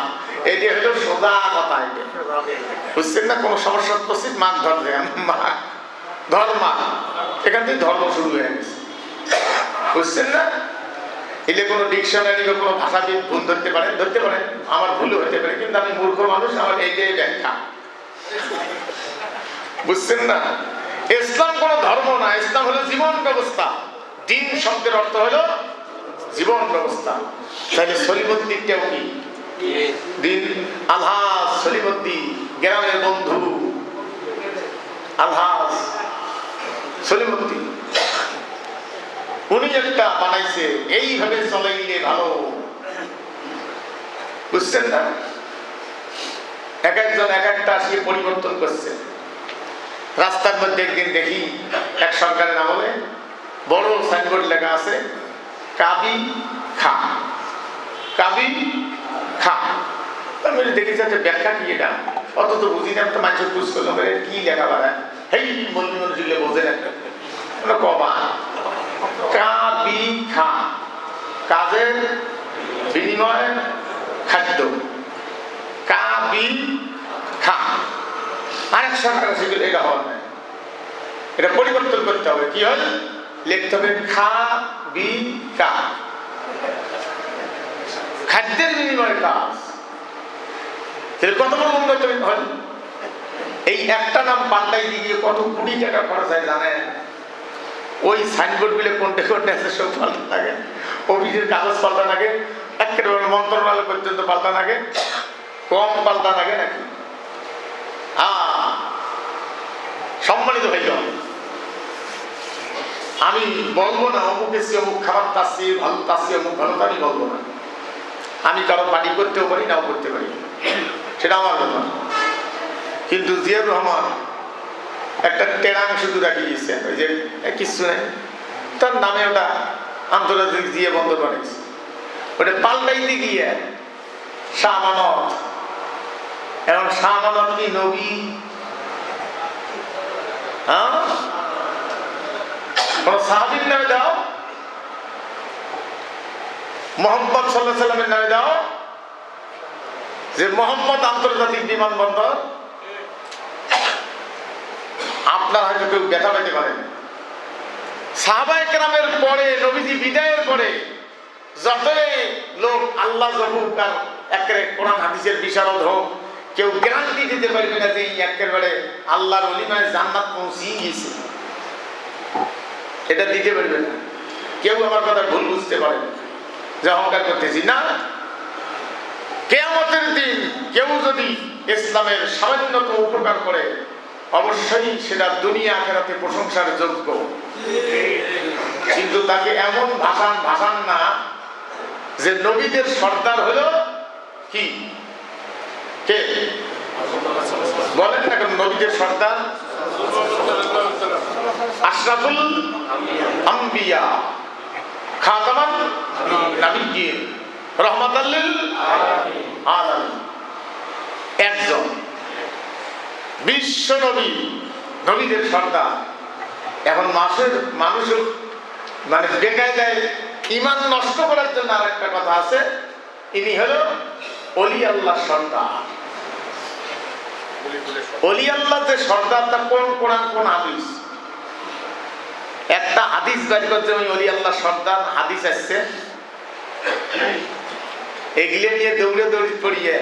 এটা হলো সোজা কথা। এটা বুঝছেন না, কোনো সমস্যা করছিস মাছ ধর দেয় মা ধর্মা, এখান থেকে ধর্ম শুরু হয়ে গেছে। বুঝছেন না, এলে কোনো ডিকশনারি বা কোনো ভাষাবিদ ভুল ধরতে পারে, আমার ভুলও হতে পারে, কিন্তু আমি মূর্খ মানুষ, আমার এইটাই ব্যাখ্যা। বুঝছেন না, ইসলাম কোনো ধর্ম না, ইসলাম হলো জীবন ব্যবস্থা। দিন শব্দের অর্থ হলো জীবন ব্যবস্থা। তাহলে সলিমুদ্দিনটাও কি দিন? আলহাজ সলিমুদ্দিন, গ্রামের বন্ধু আলহাজ সলিমুদ্দিন, উনি একটা বানাইছে এইভাবে চলাইলে ভালো। বুঝছেন না, এক একজন এক একটা আসিয়ে পরিবর্তন করছে। রাস্তার মধ্যে একদিন দেখি এক সরকারের আমলে বড় সাইনবোর্ড লেখা আছে কাবি খা, কাবি খা। আমি দেখেছি আচ্ছা ব্যাখ্যা কি এটা, অত তো বুঝি না, তো মানুষের বুঝ করলাম কি লেখা বাড়ায়, হেই বন্ধু মনে বোঝে না কবা কাবি খা, কাজের বিনিময়ে খাদ্য, কাবি খা। আরেক সরকার আছে এটা হওয়ার নাই, এটা পরিবর্তন করতে হবে। কি হয়, লিখতে হবে খা বি কা, খাদ্যের বিনিময়ে কাজ। কত বড় উন্নত হয়। এই একটা নাম পাল্টাই দিয়ে কত কোটি টাকা খরচ হয় জানেন? ওই সাইনবোর্ড গুলো কোনটা কোনটা আছে সব পাল্টা লাগে, অফিসের কাগজ পাল্টা লাগে, একেবারে মন্ত্রণালয় পর্যন্ত পাল্টা লাগে, কম পাল্টা লাগে নাকি? সম্মানিত হইল, আমি বলবো না অমুক এসে অমুক খারাপ, তার চেয়ে ভালো, তার চেয়ে অমুক ভালো, আমি বলবো না। আমি কারো পার্টি করতেও পারি, নাও করতে পারি, সেটা আমার ব্যাপার। কিন্তু জিয়াউর রহমান একটা টেরাং শুধু রাখিয়েছে, ওই যে কিছু নেই, তার নামে ওটা আন্তর্জাতিক জিয়া বন্দর বানিয়েছে। ওটা পাল্টাইতে গিয়ে শাহ আমানত, এখন শাহ আমানত কি নবী? হ্যাঁ, কোন সাহাবীর নামে দাও, মোহাম্মদ সাল্লাল্লাহু আলাইহি সাল্লামের নামে দাও, যে মোহাম্মদ আন্তর্জাতিক বিমানবন্দর। আপনার হয়তো কেউ ব্যথা পেতে পারেন, সাহাবায়ে কেরামের পরে, নবীজি বিদায়ের পরে যতই লোক আল্লাহ জহুক আর একেবারে কোরআন হাদিসের বিশারদ হোক, কেউ গ্যারান্টি দিতে পারবে না যে একেবারে আল্লাহর ওলি মানে জান্নাত পৌঁছিয়ে গিয়েছে, এটা দিতে পারবে না। কেউ আমার কথা ভুল বুঝতে পারে যে অহংকার করতেছি না। কিয়ামতের দিন কেউ যদি ইসলামের সামান্যতম উপকার করে, অবশ্যই সেটা দুনিয়া আখিরাতে প্রশংসার যোগ্য। কিন্তু তাকে এমন ভাষান না যে নবীদের সর্দার হলো কি কে বলেন না, নবীদের সর্দার আশরাফুল আম্বিয়া খাতামান নাবিয়্যিন রাহমাতাল লিল আলামিন, একজন বিশ্ব নবী, নবীদের সর্দার। এখন মানুষ মানে বেকায়দায় ঈমান নষ্ট করার জন্য আরেকটা কথা আছে, ইনি হলো ওলি আল্লাহ সর্দার। ওলি আল্লাহ যে সর্দার, তা কোন কোরআন কোন হাদিস? একটা হাদিস বের করছে ওই ওলি আল্লাহ সর্দার, হাদিস আসছে, এগুলো নিয়ে দৌড়ে দৌড়ি পড়িয়ে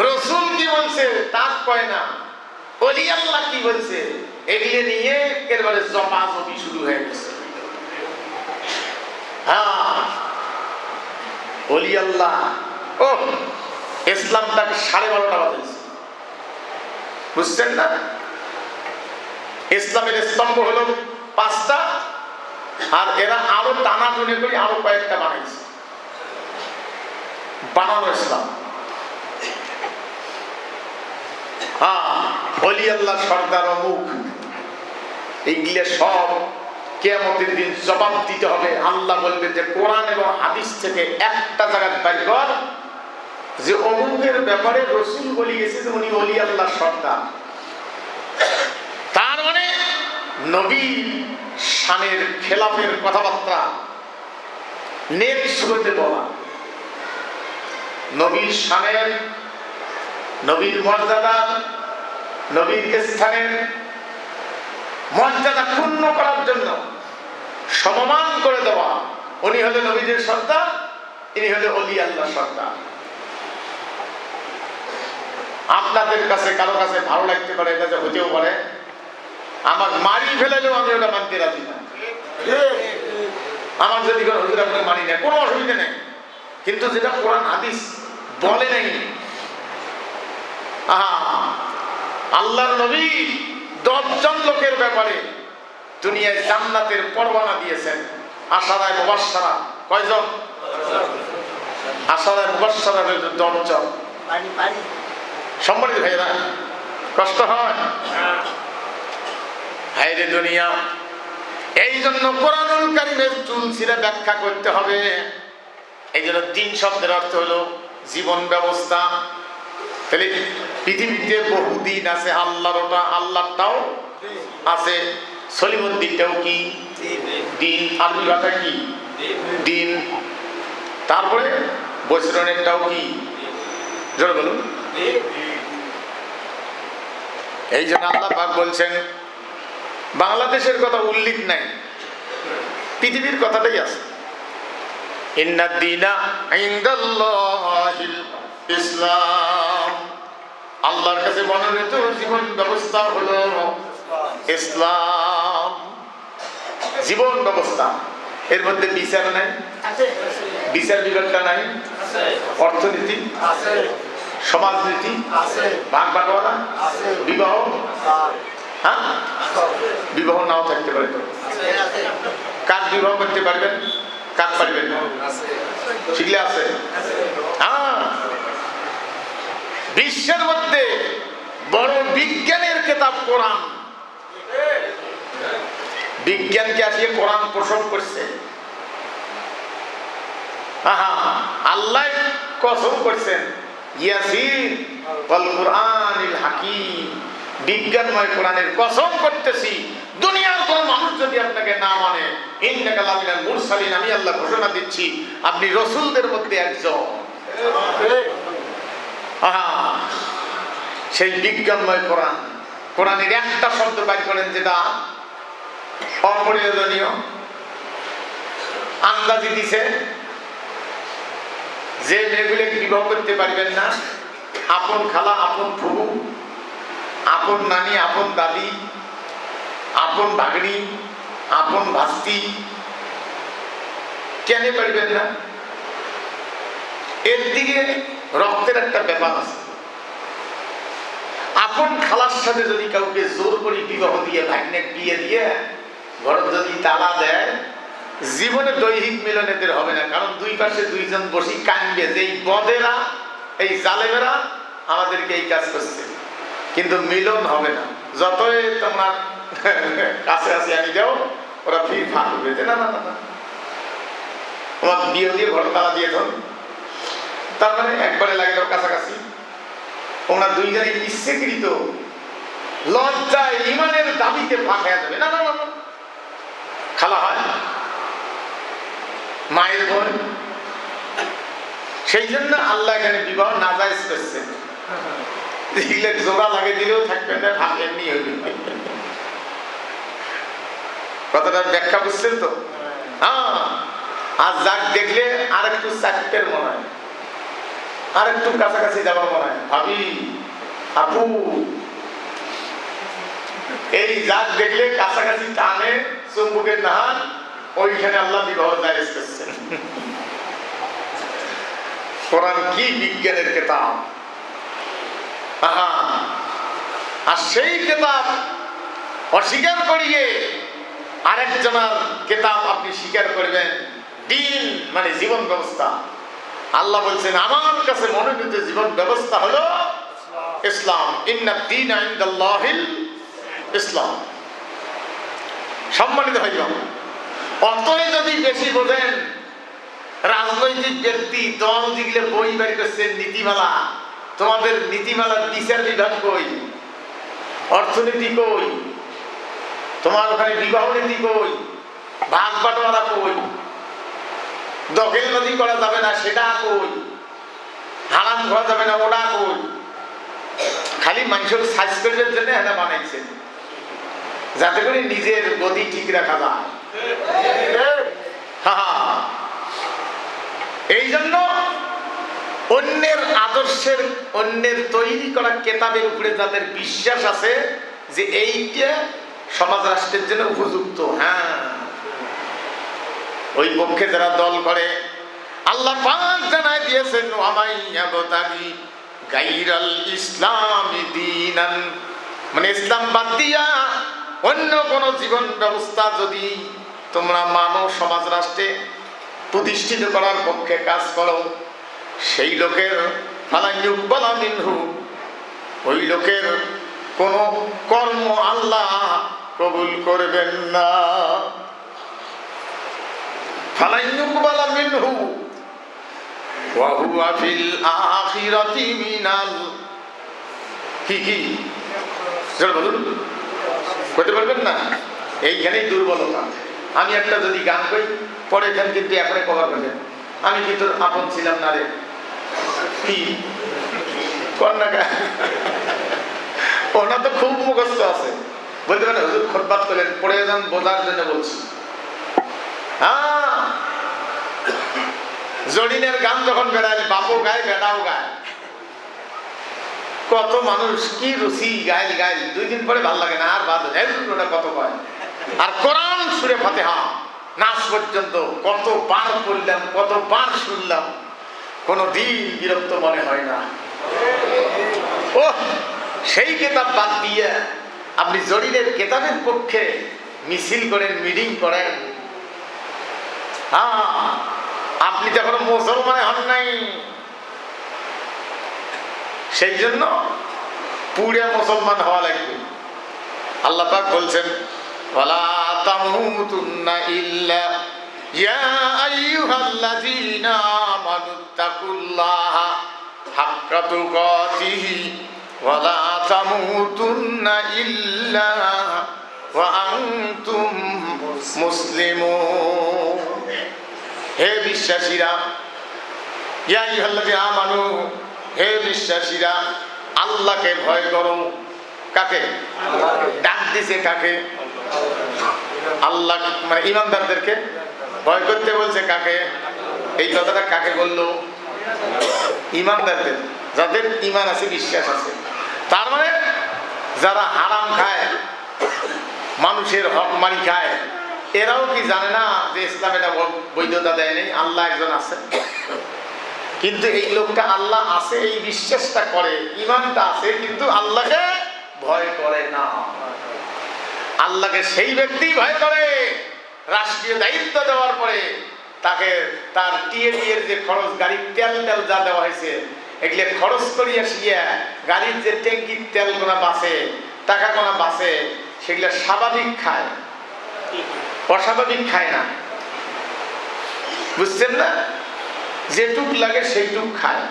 রসুল কি বলছে তা কয় না, ওলি আল্লাহ কি বলছে এগুলো নিয়ে একেবারে জপাজপি শুরু হয়ে গেছে। হ্যাঁ, ওলি আল্লাহ, ও ইসলামটাকে 12:30 বাজেছে, বুঝছেন না? ইসলামের স্তম্ভ হলো 5টা, আর এরা আরো টানা টুনে করে আরো কয়েকটা বানাইছে, বানানো ইসলাম। হ্যাঁ, ওলি আল্লাহ সর্দার অমুক, এইগুলো সব কিয়ামতের দিন জবাব দিতে হবে। আল্লাহ বলবে যে কোরআন এবং হাদিস থেকে একটা জায়গায় বের কর যে অমুকের ব্যাপারে রসুল বলে গেছে যে উনি ওলি আল্লাহ সর্দার। তার মানে নবীর শানের খেলাফের কথাবার্তা নেক সুরতে বলা, নবীর শানের, নবীর মর্যাদা, নবীর স্থানের মর্যাদা ক্ষুণ্ণ করার জন্য সমমান করে দেওয়া। উনি হলে নবীদের সর্দার, ইনি হলে ওলি আল্লাহ সর্দার। আপনাদের কাছে কারো কাছে ভালো লাগতে পারে, এটা যে হতেও পারে, আমার মারি ফেলেলেও আমি ওটা মানতে রাজি না। আমার যদি হুজুর আপনার মানি না, কোনো অসুবিধা নেই, কিন্তু যেটা কোরআন হাদিস বলে নাই। আল্লাহর নবী 10 জন লোকের ব্যাপারে দুনিয়ায় জান্নাতের পরওয়ানা দিয়েছেন। আশারায়ে মুবাশশারা কয়জন? আশারায়ে মুবাশশারা 10 জন। সম্মানিত ভাইরা, কষ্ট হয় হায়রে দুনিয়া। এই জন্য কোরআনুল কারীমের চুল ছিঁড়ে ব্যাখ্যা করতে হবে। এই জন্য দিন শব্দের অর্থ হলো জীবন ব্যবস্থা। তাহলে পৃথিবীতে বহু দিন আছে, আল্লাহর ওটা আল্লাহটাও আছে, সলিমুদ্দিনটাও কি দিন, আরবি ভাষা কি দিন। তারপরে বৈশ্রণেরটাও কি, জোরে বলুন। এই জন্য আল্লাহ পাক বলছেন বাংলাদেশের কথা উল্লেখ নাই, পৃথিবীর কথাটাই আছে। ইন্নাদ দীনা ইনদাল্লাহিল ইসলাম, আল্লাহর কাছে মনোনীত জীবন ব্যবস্থা হলো ইসলাম। জীবন ব্যবস্থা, এর মধ্যে বিচার নাই, বিচার বিভাগটা নাই, অর্থনীতি, সমাজনীতি, ভাগ বাটোয়ারা, বিবাহ, হ্যাঁ বিবাহ নাও থাকতে পারে, তো কার বিবাহ করতে পারবেন, কার পারবেন না, শিখলে আছে। হ্যাঁ, বিশ্বের মধ্যে বড় বিজ্ঞানের কিতাব কোরআন, বিজ্ঞানকে আসিয়ে কোরআন প্রসব করছে। আল্লাহ কসম করছেন ইয়াসিন ওয়াল কুরআনিল হাকীম, বিজ্ঞানময় কোরআনের কসম করতেছি, দুনিয়ার কোন মানুষ যদি আপনাকে না মানে, ইন্নাকা লামিনাল মুরসালিন, আমি আল্লাহ ঘোষণা দিচ্ছি আপনি রাসূলদের মধ্যে একজন। সেই বিজ্ঞানময় কোরআন, কোরআনের একটা শব্দ বাইর করেন যেটা অপ্রয়োজনীয়, আন্দাজি দিছে যে মেয়েগুলোকে বিবাহ করতে পারবেন না, আপন খালা, আপন ফুফু, আপন নানি, আপন দাদি, আপন ভাগ্নি, আপন ভাস্তি, কেন পারবেন না? এর দিকে রক্তের একটা ব্যাপার আছে। আপন খালার সাথে যদি কাউকে জোর করে বিবাহ দিয়ে, ভাগ্নে বিয়ে দিয়ে ঘর যদি তালা দেয়, জীবনে দৈহিক মিলন এদের হবে না। কারণ দুই পাশে দুইজন বসি কানবে যে এই বদেরা, এই জালেমেরা আমাদেরকে এই কাজ করছে, কিন্তু মিলন হবে না। যতই তোমার কাছে আসি আনি দাও, ওরা ফির ফাঁক করবে, না না না, তোমার বিয়ে দিয়ে ঘর তালা দিয়ে ধর। তার মানে একবারে লাগে দাও কাছাকাছি। ওনার দুইজনে ইচ্ছেকৃত লজ্জায় ইমানের দাবিতে ফাঁক হয়ে যাবে, না না না, খালা হয় মায়ের বোন। সেই জন্য আল্লাহ এখানে বিবাহ নাজায়েজ করছে। দেখলে জোড়া লাগে দিলেও থাকবেন না, ভাগ এমনি হইবে। কথাটার ব্যাখ্যা বুঝছেন তো? হ্যাঁ। আর যাক দেখলে আর একটু চাকতের মনে হয়, আর একটু কাছাকাছি যাওয়ার মনে হয়, ভাবি আপু, এই যাক দেখলে কাছাকাছি টানে চুম্বকের নাহান, ওইখানে আল্লাহ বিবাহ জায়েজ করছেন। কোরআন কি বিজ্ঞানের কিতাব! আর সেই কিতাব অস্বীকার করিয়ে আরেকজনের কিতাব আপনি স্বীকার করবেন। দিন মানে জীবন ব্যবস্থা। আল্লাহ বলছেন আমার কাছে মনোনীত জীবন ব্যবস্থা হলো ইসলাম। ইন্নাদ দীন ইনদাল্লাহিল ইসলাম। সম্মানিত ভাইরা, অতই যদি বেশি বোঝেন, রাজনৈতিক ব্যক্তি দল যেগুলো বই বের করছেন নীতিমালা, তোমাদের নীতিমালার বিচার বিধান কই, অর্থনীতি কই, তোমার ওখানে বিবাহ নীতি কই, ভাগ বাটোয়ারা কই, দখলবাজি করা যাবে না সেটা কই, হারাম করা যাবে না ওটা কই। খালি মানুষের সাইজ করার জন্য এটা বানাইছেন, যাতে করে নিজের গতি ঠিক রাখা যায়। এই জন্য অন্যের আদর্শের, অন্যের তৈরি করা কেতাবের উপরে যাদের বিশ্বাস আছে যে এইটা সমাজ রাষ্ট্রের জন্য উপযুক্ত, হ্যাঁ, ওই পক্ষে যারা দল করে, আল্লাহ পাক জানায় দিয়েছেন ওয়ামাইয়াবতাগি গায়রাল ইসলামি দীনান, মানে ইসলাম বাদ দিয়া অন্য কোন জীবন ব্যবস্থা যদি তোমরা মানব সমাজ রাষ্ট্রে প্রতিষ্ঠিত করার পক্ষে কাজ করো, সেই লোকের ফালা ইউকবালা মিনহু, ওই লোকের কোন কর্ম আল্লাহ কবুল করবেন না। ফালা ইউকবালা মিনহু ওয়া হুয়া ফিল আখিরাতি মিনাল, কি জোরে বলুন, কইতে পারবেন না? এইখানেই দুর্বলতা। আমি একটা যদি গান কই, পরে এখান কিন্তু এখনই কভার করবেন, আমি কি তোর আপন ছিলাম না রে, কি কন্যা, ওনা তো খুব মুখস্থ আছে, বলতে পারেন হুজুর খুতবা করেন, পড়ে যান বোঝার জন্য বলছি। হ্যাঁ, জরিনের গান যখন বেড়ায়, বাপও গায় বেটাও গায়, কত মানুষ কি রুচি, গাইল গাইল, 2 দিন পরে ভাল লাগে না, আর বাদ ওটা কত কয়। আর কোরআন সুরে ফাতিহা নাচ পর্যন্ত কতবার পড়লাম, কতবার শুনলাম, কোনদিন বিরক্ত মনে হয় না। ও সেই কেতাব বাদ দিয়ে আপনি জরিনের কেতাবের পক্ষে মিছিল করেন, মিটিং করেন, হ্যাঁ, আপনি তো এখনো মুসলমান হন নাই। সেই জন্য পুরে মুসলমান হওয়া লাগবে। আল্লাহ পাক বলছেন ওয়ালা তামুতুন্না ইল্লা ইয়া আইয়ুহাল্লাযীনা আমানুত্তাকুল্লাহা হাক্কা তুকাতিহি ওয়ালা তামুতুন্না ইল্লা ওয়া আনতুম মুসলিমুন। হে বিশ্বাসীরা, ইয়া আইয়ুহাল্লাযীনা আমানু, হে বিশ্বাসীরা, আল্লাহকে ভয় করো। কাকে ডাক দিছে? কাকে? আল্লাহ, মানে ইমানদারদেরকে ভয় করতে বলছে। কাকে? এই কথাটা কাকে বললো? ইমানদারদের, যাদের ইমান আছে, বিশ্বাস আছে। তার মানে যারা হারাম খায়, মানুষের হক মারি খায়, এরাও কি জানে না যে ইসলাম এটা বৈধতা দেয় নেই, আল্লাহ একজন আছে? কিন্তু এই লোকটা আল্লাহ আছে এই বিশ্বাসটা করে, ইমানটা আছে, কিন্তু আল্লাহকে ভয় করে না। আল্লাহকে সেই ব্যক্তি ভয় করে রাষ্ট্রীয় দায়িত্ব দেওয়ার পরে তাকে তার টিএডিএর যে খরচ, গাড়ির তেল যা দেওয়া হয়েছে, এগুলো খরচ করিয়া শিয়া গাড়ির যে ট্যাঙ্কির তেল কোনা বাঁচে, টাকা কোনা বাঁচে, সেগুলা স্বাভাবিক খায়, অস্বাভাবিক খায় না। বুঝছেন না? যেটুক লাগে সেইটুক খায়।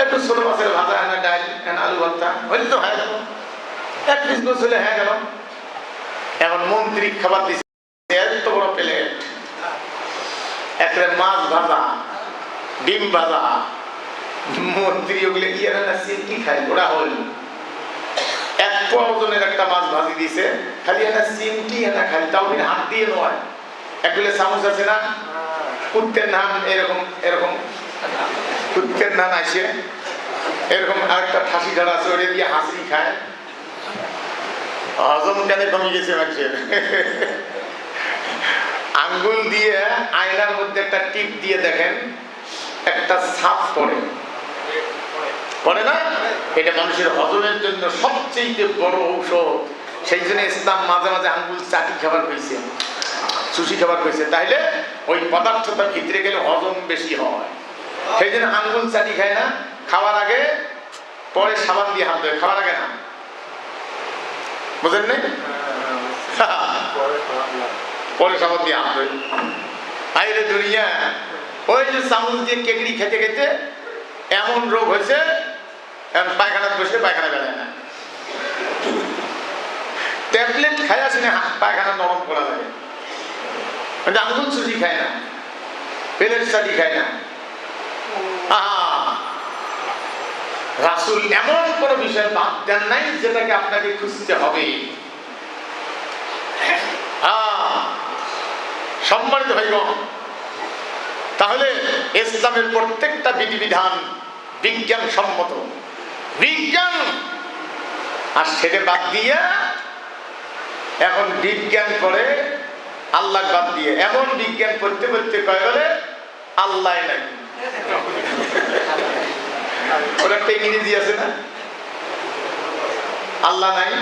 একটু ছোট মাছের ভাজা, এনে ডাল, এনে আলু ভর্তা হইলে তো হয়ে গেল, এক পিস গোছ হলে হয়ে গেল। এখন মন্ত্রী খাবার দিচ্ছে এত বড় প্লেট, একটা মাছ ভাজা, ডিম ভাজা। মন্ত্রী ওগুলো কি এনে সিমটি খায়, ওরা হল এক ওজনের একটা মাছ ভাজি দিছে, খালি এনে সিমটি এনে খালি, তাও কিন্তু হাত দিয়ে নয়। একগুলো চামচ আছে না, কুত্তের নাম, এরকম এরকম কুত্তের নাম আসে, এরকম আরেকটা ঠাসি ঝাড়া আছে, ওটা দিয়ে হাসি খায়। হজম কেন কমে গেছে মানুষের। আঙ্গুল দিয়ে আয়নার মধ্যে একটা টিপ দিয়ে দেখেন, একটা ছাপ পড়ে, পড়ে না? এটা মানুষের হজমের জন্য সবচেয়ে বড় ঔষধ। সেই জন্য ইসলাম মাঝে মাঝে আঙ্গুল চাটি খাবার কইছে, সুশি খাবার কইছে, তাইলে ওই পদার্থটা ভিতরে গেলে হজম বেশি হয়। সেই জন্য আঙ্গুল চাটি খায় না, খাওয়ার আগে পরে সাবান দিয়ে হাত ধোয়, খাওয়ার আগে না। বুঝেন নাই? পরে সাবান দিয়ে হাত ধোয়। আইরে দুনিয়া, ওই যে চামচ দিয়ে কেকড়ি খেতে খেতে এমন রোগ হয়েছে, এখন পায়খানা বসে পায়খানা বেড়ায় না। ট্যাবলেট খাই আসে না, পায়খানা নরম করা লাগে। আঙ্গুল চুষি খায় না, পেলের চাটি খায় না। রাসূল এমন কোন বিষয় বাদ দেন নাই যেটাকে আপনাকে খুঁজতে হবে। সম্মানিত ভাইগণ, তাহলে ইসলামের প্রত্যেকটা বিধিবিধান বিজ্ঞান সম্মত, বিজ্ঞান। আর সেটা বাদ দিয়ে এখন বিজ্ঞান করে আল্লাহ বাদ দিয়ে, এমন বিজ্ঞান করতে করতে কয় বলে আল্লাহ নাই। ওর একটা ইংরেজি আছে না, আল্লাহ নাই।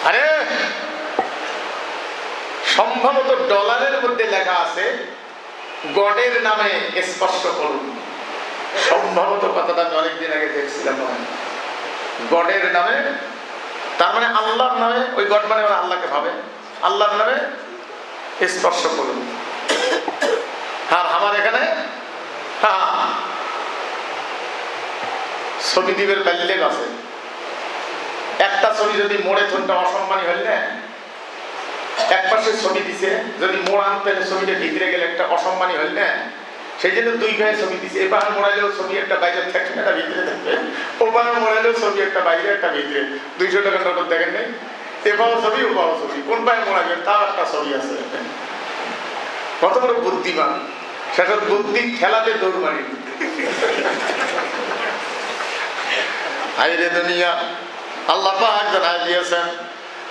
আরে সম্ভবত ডলারের মধ্যে লেখা আছে গডের নামে স্পর্শ করুন। সম্ভবত কথাটা আমি অনেকদিন আগে দেখছিলাম, গডের নামে, তার মানে আল্লাহর নামে। ওই গড মানে ওরা আল্লাহকে ভাবে, আল্লাহর নামে স্পর্শ করুন। আর আমার এখানে ছবি দ্বীপের প্যালেট আছে, একটা ছবি যদি মোড়ে থনটা অসম্মানী হইলে না, এক পাশে ছবি দিছে, যদি মোড় আনতে ছবিটা ভিতরে গেলে একটা অসম্মানী হইলে না, সেই জন্য দুই ভাই ছবি দিছে। এবার মোড়াইলেও ছবি একটা বাইরে থাকবে, একটা ভিতরে থাকবে, ওবার মোড়াইলেও ছবি একটা বাইরে একটা ভিতরে। 200 টাকা নোট দেখেন নাই, এবারও ছবি ওবারও ছবি, কোন ভাই মোড়াইবেন তার একটা ছবি আছে। কত বড় বুদ্ধিমান, সেটা বুদ্ধির খেলাতে দৌড় মারি। আইরে দুনিয়া, আল্লাহ পাক জানাই দিয়েছেন,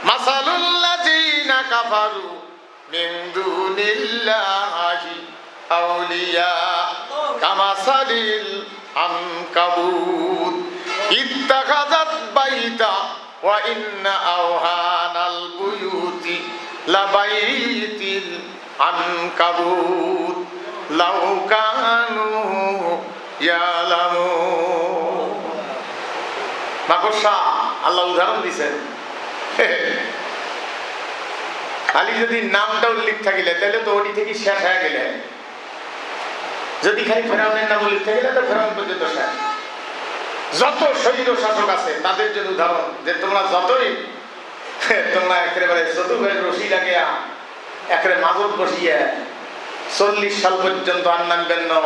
মাসালুল্লাযীনা কাফারু মিন দুনিল্লাহি আউলিয়া কামাসালিল আনকাবুত ইত্তাখাযাত বাইতা ওয়া ইন্না আওহানাল বুয়ুতি লাবাইতিল আনকাবুত লাউ কানু ইয়ালামুন। মাকড়সা আল্লাহ উদাহরণ দিছেন। খালি যদি নামটা উল্লেখ থাকিলে তাহলে তো ওটি থেকে শেষ হয়ে গেলে, যদি খালি ফেরাউনের নাম উল্লেখ থাকিলে তো ফেরাউন পর্যন্ত শেষ। যত শৈল শাসক আছে তাদের জন্য উদাহরণ, যে তোমরা যতই তোমরা একেবারে চতুর্ভাই রশি লাগিয়া একেবারে মাজত বসিয়ে 40 সাল পর্যন্ত আর নামবেন না।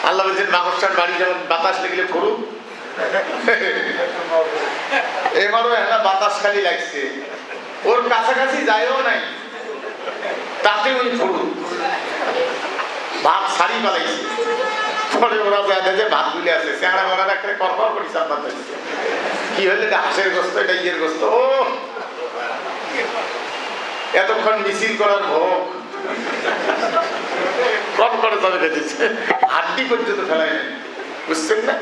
আল্লাহ বলছেন মাকড়সার বাড়ি যেমন বাতাস লেগলে ফুরুক, এবারও একটা বাতাস খালি লাগছে, ওর কাছাকাছি যায়ও নাই, তাতে ওই ফুরুক ভাত সারি পালাইছে। পরে ওরা যা দেখে ভাত গুলি আছে, চেঁড়া মারা রাখলে করপর করি চাপাত হচ্ছে। কি হলে হাঁসের গোস্ত, এটা ইয়ের গোস্ত। ও এতক্ষণ মিছিল করার ভোগ কম করে তবে খেতেছে, হাড্ডি পর্যন্ত ফেলাই নেই, বুঝছেন না?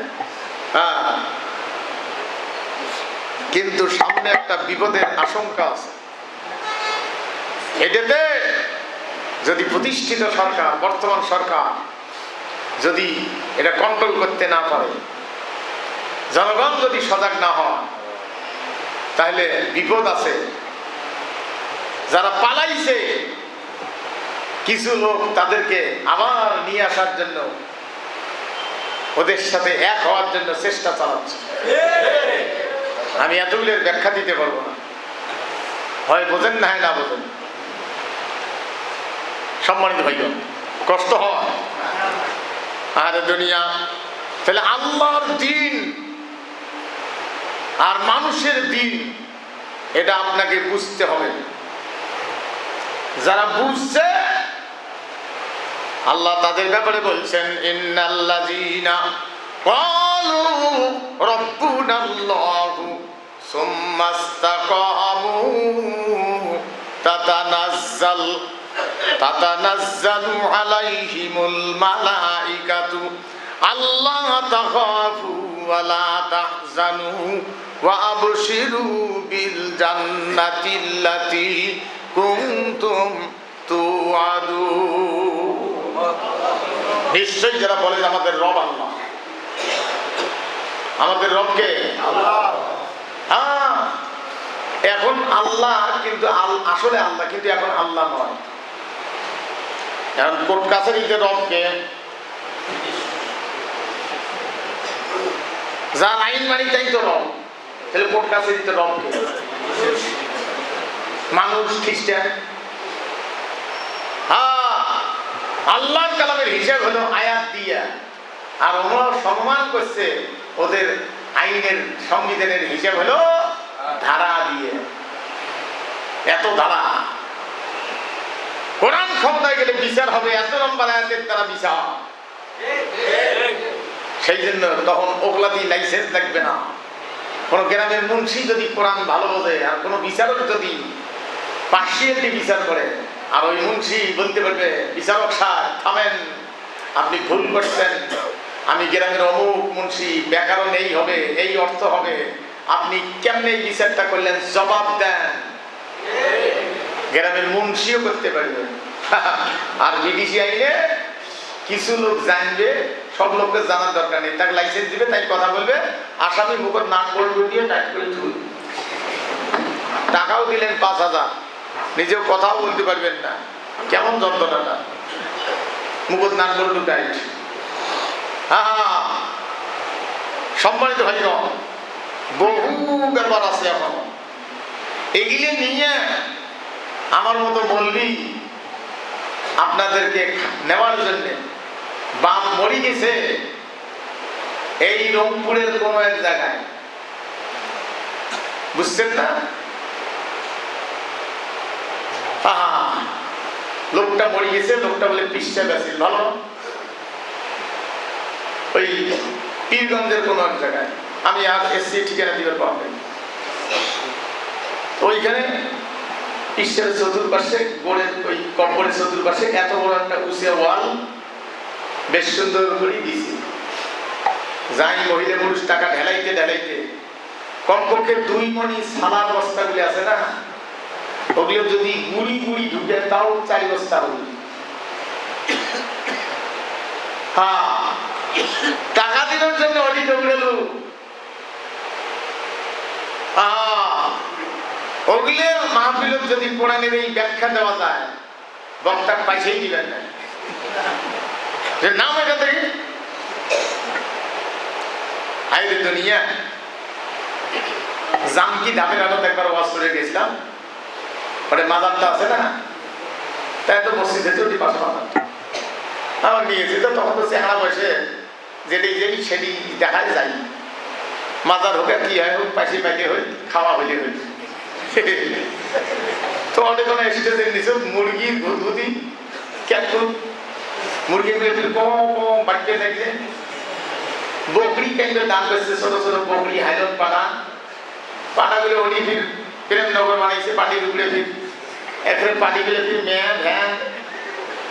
কিন্তু সামনে একটা বিপদের আশঙ্কা আছে। এটাতে যদি প্রতিষ্ঠিত সরকার, বর্তমান সরকার যদি এটা কন্ট্রোল করতে না পারে, জনগণ যদি সজাগ না হয় তাহলে বিপদ আছে। যারা পালাইছে কিছু লোক তাদেরকে আবার নিয়ে আসার জন্য ওদের সাথে এক হওয়ার জন্য চেষ্টা চালাচ্ছে। আমি এতগুলোর ব্যাখ্যা দিতে পারবো না, হয় বোঝেন না হয় না বোঝেন। সম্মানিত ভাই, কষ্ট হয় আর দুনিয়া। তাহলে আল্লাহর দিন আর মানুষের দিন এটা আপনাকে বুঝতে হবে। যারা বুঝছে আল্লাহ তাদের ব্যাপারে বলছেন, ইন্নাল্লাযীনা ক্বালু রাব্বুনাল্লাহু সুম্মা ইসতাকামু তাতানাজ্জালু আলাইহিমুল মালাইকাতু আল্লা তাখাফু ওয়া লা তাহজানু ওয়া আবশিরু বিল জান্নাতিল্লাতী কুনতুম তুআদুন। নিশ্চয়ই যারা বলে আমাদের রব আল্লাহ, আমাদের রবকে আল্লাহ। হ্যাঁ, এখন আল্লাহ কিন্তু আসলে আল্লাহ, কিন্তু এখন আল্লাহ নয়। এখন কোর্ট কাছারিতে রবকে, যার আইন মানি তাই তো রব। তাহলে কোর্ট কাছারিতে রবকে মানুষ, খ্রিস্টান। হ্যাঁ, আল্লাহর কালামের হিসাব হলো আয়াত দিয়া, আর ওরা সম্মান করছে ওদের আইনের সংবিধানের হিসাব হলো ধারা দিয়ে। এত ধারা, কোরআন ক্ষমতায় গেলে বিচার হবে, এত নম্বর আয়াতের দ্বারা বিচার। সেই জন্য তখন ওগলাদি লাইসেন্স লাগবে না। কোন গ্রামের মুন্সি যদি কোরআন ভালো বোঝে আর কোন বিচারক যদি পার্সিয়ালি বিচার করে, আর ওই মুন্সি বলতে পারবে, বিচারক সাহেব থামেন, আপনি ভুল করছেন, আমি গ্রামের অমুক মুন্সি, ব্যাকরণ এই হবে, এই অর্থ হবে, আপনি কেমনে এই বিচারটা করলেন, জবাব দেন। গ্রামের মুন্সিও করতে পারবে। আর বিদেশি আইনে কিছু লোক জানবে, সব লোককে জানার দরকার নেই, তাকে লাইসেন্স দিবে, তাই কথা বলবে, আসামি মুখত নাক বলবে দিয়ে টাইট করে তুল, টাকাও দিলেন ৫,০০০, নিজেও কথাও বলতে পারবেন না। কেমন যন্ত্রণাটা, মুখত নাক বলবে টাইট। হ্যাঁ, সম্মানিত ভাইগণ, বহু ব্যাপার আছে এখন। এগুলি নিয়ে আমার মতো বলবি আপনাদেরকে নেওয়ার জন্য বাপ মরি গেছে এই রংপুরের কোন এক জায়গায়, বুঝছেন না? লোকটা মরি গেছে, লোকটা বলে পিসা বেশি ভালো, ওই পীরগঞ্জের কোন এক জায়গায়। আমি আর এসছি, ঠিকানা দিবার পাবেন। ওইখানে ঈশ্বরের চতুর্পাশে, গোড়ের ওই কম্বরের চতুর্পাশে এত বড় একটা উঁচে ওয়াল বেশ সুন্দর করে দিয়েছি। যাই মহিলা পুরুষ টাকা ঢেলাইতে ঢেলাইতে কমপক্ষে 2 মণি সালার বস্তাগুলি আছে না, ওগুলো যদি গুড়ি গুড়ি ঢুকে তাও 4 বস্তা হবে। হ্যাঁ, টাকা দিনের জন্য অডিট গেল। ওগুলো মাহফিলত যদি কোরআনের এই ব্যাখ্যা দেওয়া যায়, বক্তার পয়সাই দিবেন না, যে নাম এটা থেকে হাইরে দুনিয়া। জামকি ধাপের আলো একবার ওয়াজ করে গেছিলাম, ওটা মাজারটা আছে না, তাই তো মসজিদে চটি পাশে মাজার আমার নিয়েছে, তো তখন তো চেহারা বসে যেটি যেটি সেটি দেখা যায়। মাজার হোক আর কি হয় হোক, পাশে পাইলে হই, খাওয়া হইলে হই। তো অনেক কোনো এসেছে নিচে মুরগির গুদগুদি ক্যাটকুল, মুরগিগুলো কম কম বাড়তে থাকলে, বকরি কেন্দ্রে দাম করছে, ছোট ছোট বকরি, হাইলন পাটা, পাটাগুলো উনি ফির প্রেমনগর বানাইছে, পাটির উপরে ফির এখন পাটিগুলো ফির ম্যান ভ্যান।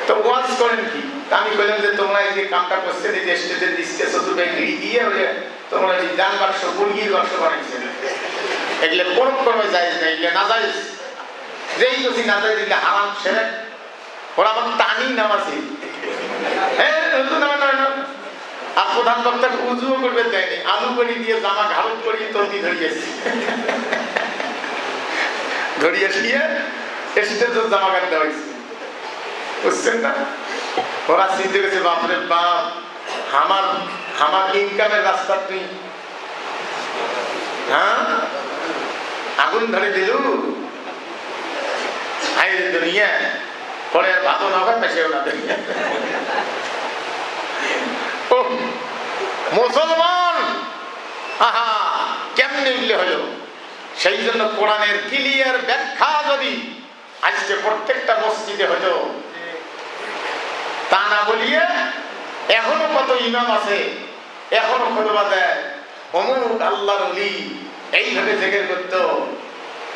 তো ওয়াজ করেন কি? আমি বললাম যে তোমরা এই যে কামটা করছে, এই যে স্টেজের দিচ্ছে চতুর্ভাই ঘিরি দিয়ে তোমরা এই ডান বাক্স, মুরগির বাক্স বানাইছে, এগুলো কোন ক্রমে যায় না, এগুলো না যায়, যেই যদি না যায় দিলে হারাম সেরে ওরা আমার টানি নামাজি। আর প্রধান বক্তাকে উজুও করবে দেয়নি, আলু করে দিয়ে জামা ঘাড়ত করিয়ে তলদি ধরিয়েছে, ধরিয়ে দিয়ে স্টেজে জামা কাটতে হয়েছে, বুঝছেন না? ওরা চিন্তা করেছে বাপরে বাপ, আমার ইনকামের রাস্তা তুই হ্যাঁ আগুন ধরে দিল। হাইরে দুনিয়া, পরে আর ভাতও না হয় পেশেও না দেয়। ও মুসলমান, আহা কেমনে এগুলো হলো? সেই জন্য কোরআনের ক্লিয়ার ব্যাখ্যা যদি আজকে প্রত্যেকটা মসজিদে হতো, তা না বলিয়ে এখনো কত ইমাম আছে এখনো খুতবা দেয়, অমুক আল্লাহর ওলি এইভাবে জিকির করতো,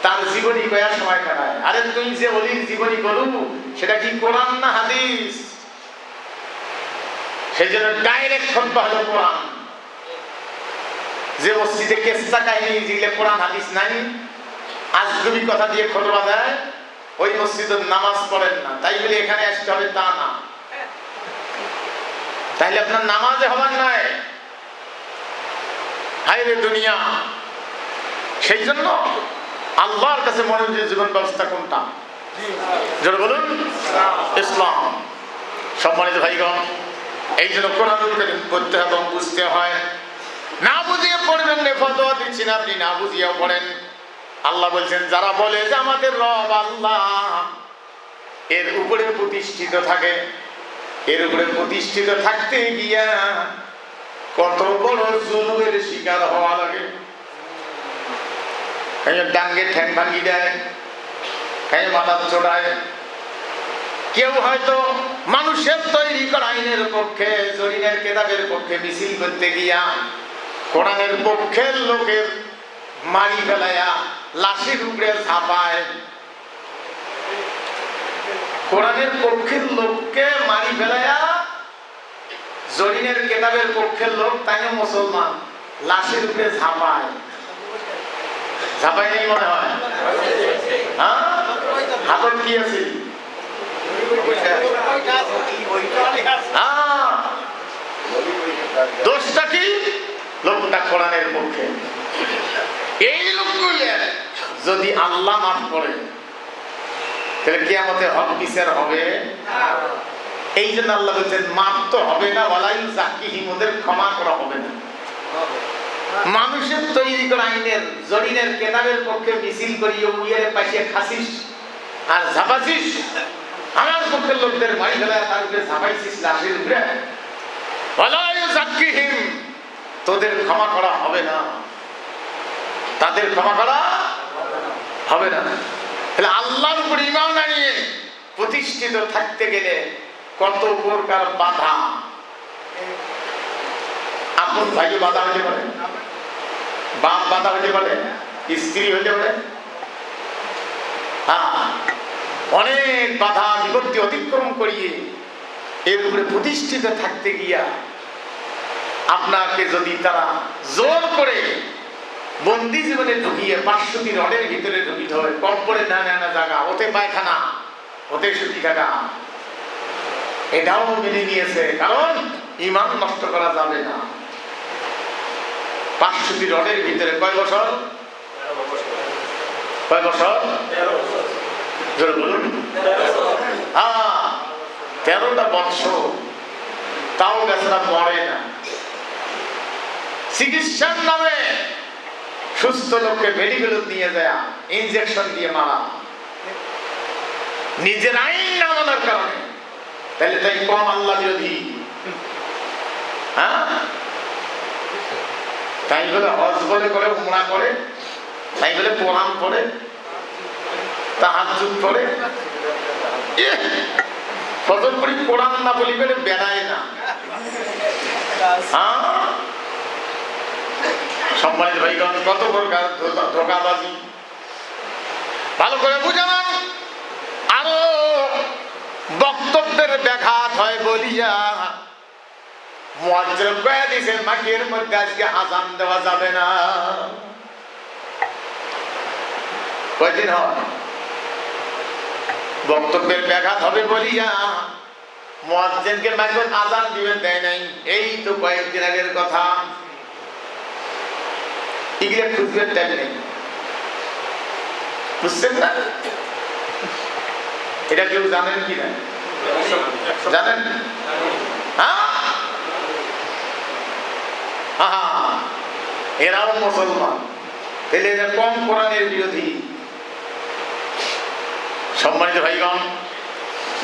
তার জীবনী কয়ার সময় কাটায়। আরে তুই যে ওলির জীবনী বলু, সেটা কি কোরআন না হাদিস? সেই জন্য ডাইরেক্ট খুতবা হলো কোরআন। যে মসজিদে কেসা কাহিনী যেগুলো কোরআন হাদিস নাই, আজগুবি কথা দিয়ে খুতবা দেয়, ওই মসজিদে নামাজ পড়েন না, তাই বলে এখানে আসতে হবে তা না। তাইলে আপনার নামাজে হবার নাই। হায়রে দুনিয়া, সেই জন্য আল্লাহর কাছে মনোযোগী জীবন ব্যবস্থা কোনটা? জোরে বলুন, ইসলাম। সম্মানিত ভাইগণ, এই জন্য কোরআন পড়তে হবে, বুঝতে হয়। না বুঝিয়ে পড়বেন না, ফতোয়া দিচ্ছি না, আপনি না বুঝিয়েও পড়েন। আল্লাহ বলছেন, যারা বলে যে আমাদের রব আল্লাহ, এর উপরে প্রতিষ্ঠিত থাকে, এর উপরে প্রতিষ্ঠিত থাকতে গিয়া কত বড় জুলুমের শিকার হওয়া লাগে। ডাঙ্গে ঠ্যাং ভাঙি দেয়, মাথা চড়ায়। কেউ হয়তো মানুষের তৈরি করা আইনের পক্ষে, জরিনের কেতাবের পক্ষে মিছিল করতে গিয়া কোরআনের পক্ষের লোকের মারি ফেলাইয়া লাশের উপরে ঝাঁপায়। কোরআনের পক্ষের লোককে মারি ফেলাইয়া জরিনের কেতাবের পক্ষের লোক, তাই মুসলমান, লাশের উপরে ঝাঁপায়। ঝাঁপায় নেই মনে হয়? হ্যাঁ, হাতত কি আছে? দোষটা কি? লোকটা কোরআনের পক্ষে। এই লোকগুলো যদি আল্লাহ মাফ করে, তাহলে কিয়ামতে হক বিচার হবে। এই জন্য আল্লাহ বলছেন, মাফ তো হবে না, ওয়ালাই যাকিহিম, ওদের ক্ষমা করা হবে না। মানুষের তৈরি করা আইনের জরিনের কেতাবের পক্ষে মিছিল করিয়ে উইয়ারে পাশে খাসিস আর ঝাপাসিস, আমার পক্ষের লোকদের মারি ফেলায় তার উপরে ঝাপাইছিস লাশের উপরে, ওয়ালাই যাকিহিম, তোদের ক্ষমা করা হবে না, তাদের ক্ষমা করা হবে না। তাহলে আল্লাহর উপর ঈমান আনিয়ে প্রতিষ্ঠিত থাকতে গেলে কত প্রকার বাধা। আপন ভাইকে বাধা হতে পারে, বাপ বাধা হতে পারে, স্ত্রী হতে পারে, অনেক বাধা বিপত্তি অতিক্রম করিয়ে এর উপরে প্রতিষ্ঠিত থাকতে গিয়া আপনাকে যদি তারা জোর করে বন্দি জীবনে ঢুকিয়ে 500টি রডের ভিতরে ঢুকিতে হয়, কম করে না জায়গা, ওতে পায়খানা, ওতে সুতি থাকা, এটাও মেনে নিয়েছে, কারণ ঈমান নষ্ট করা যাবে না। 500টি রডের ভিতরে কয় বছর? কয় বছর? জোরে বলুন। 13টা বছর, তাও বেচারা মরে না। চিকিৎসার নামে সুস্থ লোককে মেডিকেল নিয়ে যায় ইনজেকশন দিয়ে মারা, নিজের আইন না মানার কারণে। তাহলে তাই কম আল্লাহ বিরোধী? তাই বলে হজ বলে করে, উমরা করে, তাই বলে কোরআন পড়ে, তাহাজ্জুদ পড়ে, ফজর পড়ি, কোরআন না বলি বলে বেড়ায় না। সম্মানিত ভাইগণ, কত প্রকার ধোঁকাবাজি, ভালো করে বুঝান। আরো বক্তব্যের ব্যাঘাত হয় বলিয়া মুয়াজ্জিন কয়ে দিয়েছেন, মাঠের মধ্যে আজকে আযান দেওয়া যাবে না। কয়দিন হয়? বক্তব্যের ব্যাঘাত হবে বলিয়া মুয়াজ্জিনকে মাইকে আযান দিবেন দেয় নাই, এই তো কয়েকদিন আগের কথা। এগুলো খুঁজবে টাইম নেই, বুঝছেন না? এটা কেউ জানেন কি না? জানেন? এরাও মুসলমান, তাহলে এরা কম কোরআনের বিরোধী। সম্মানিত ভাইগণ,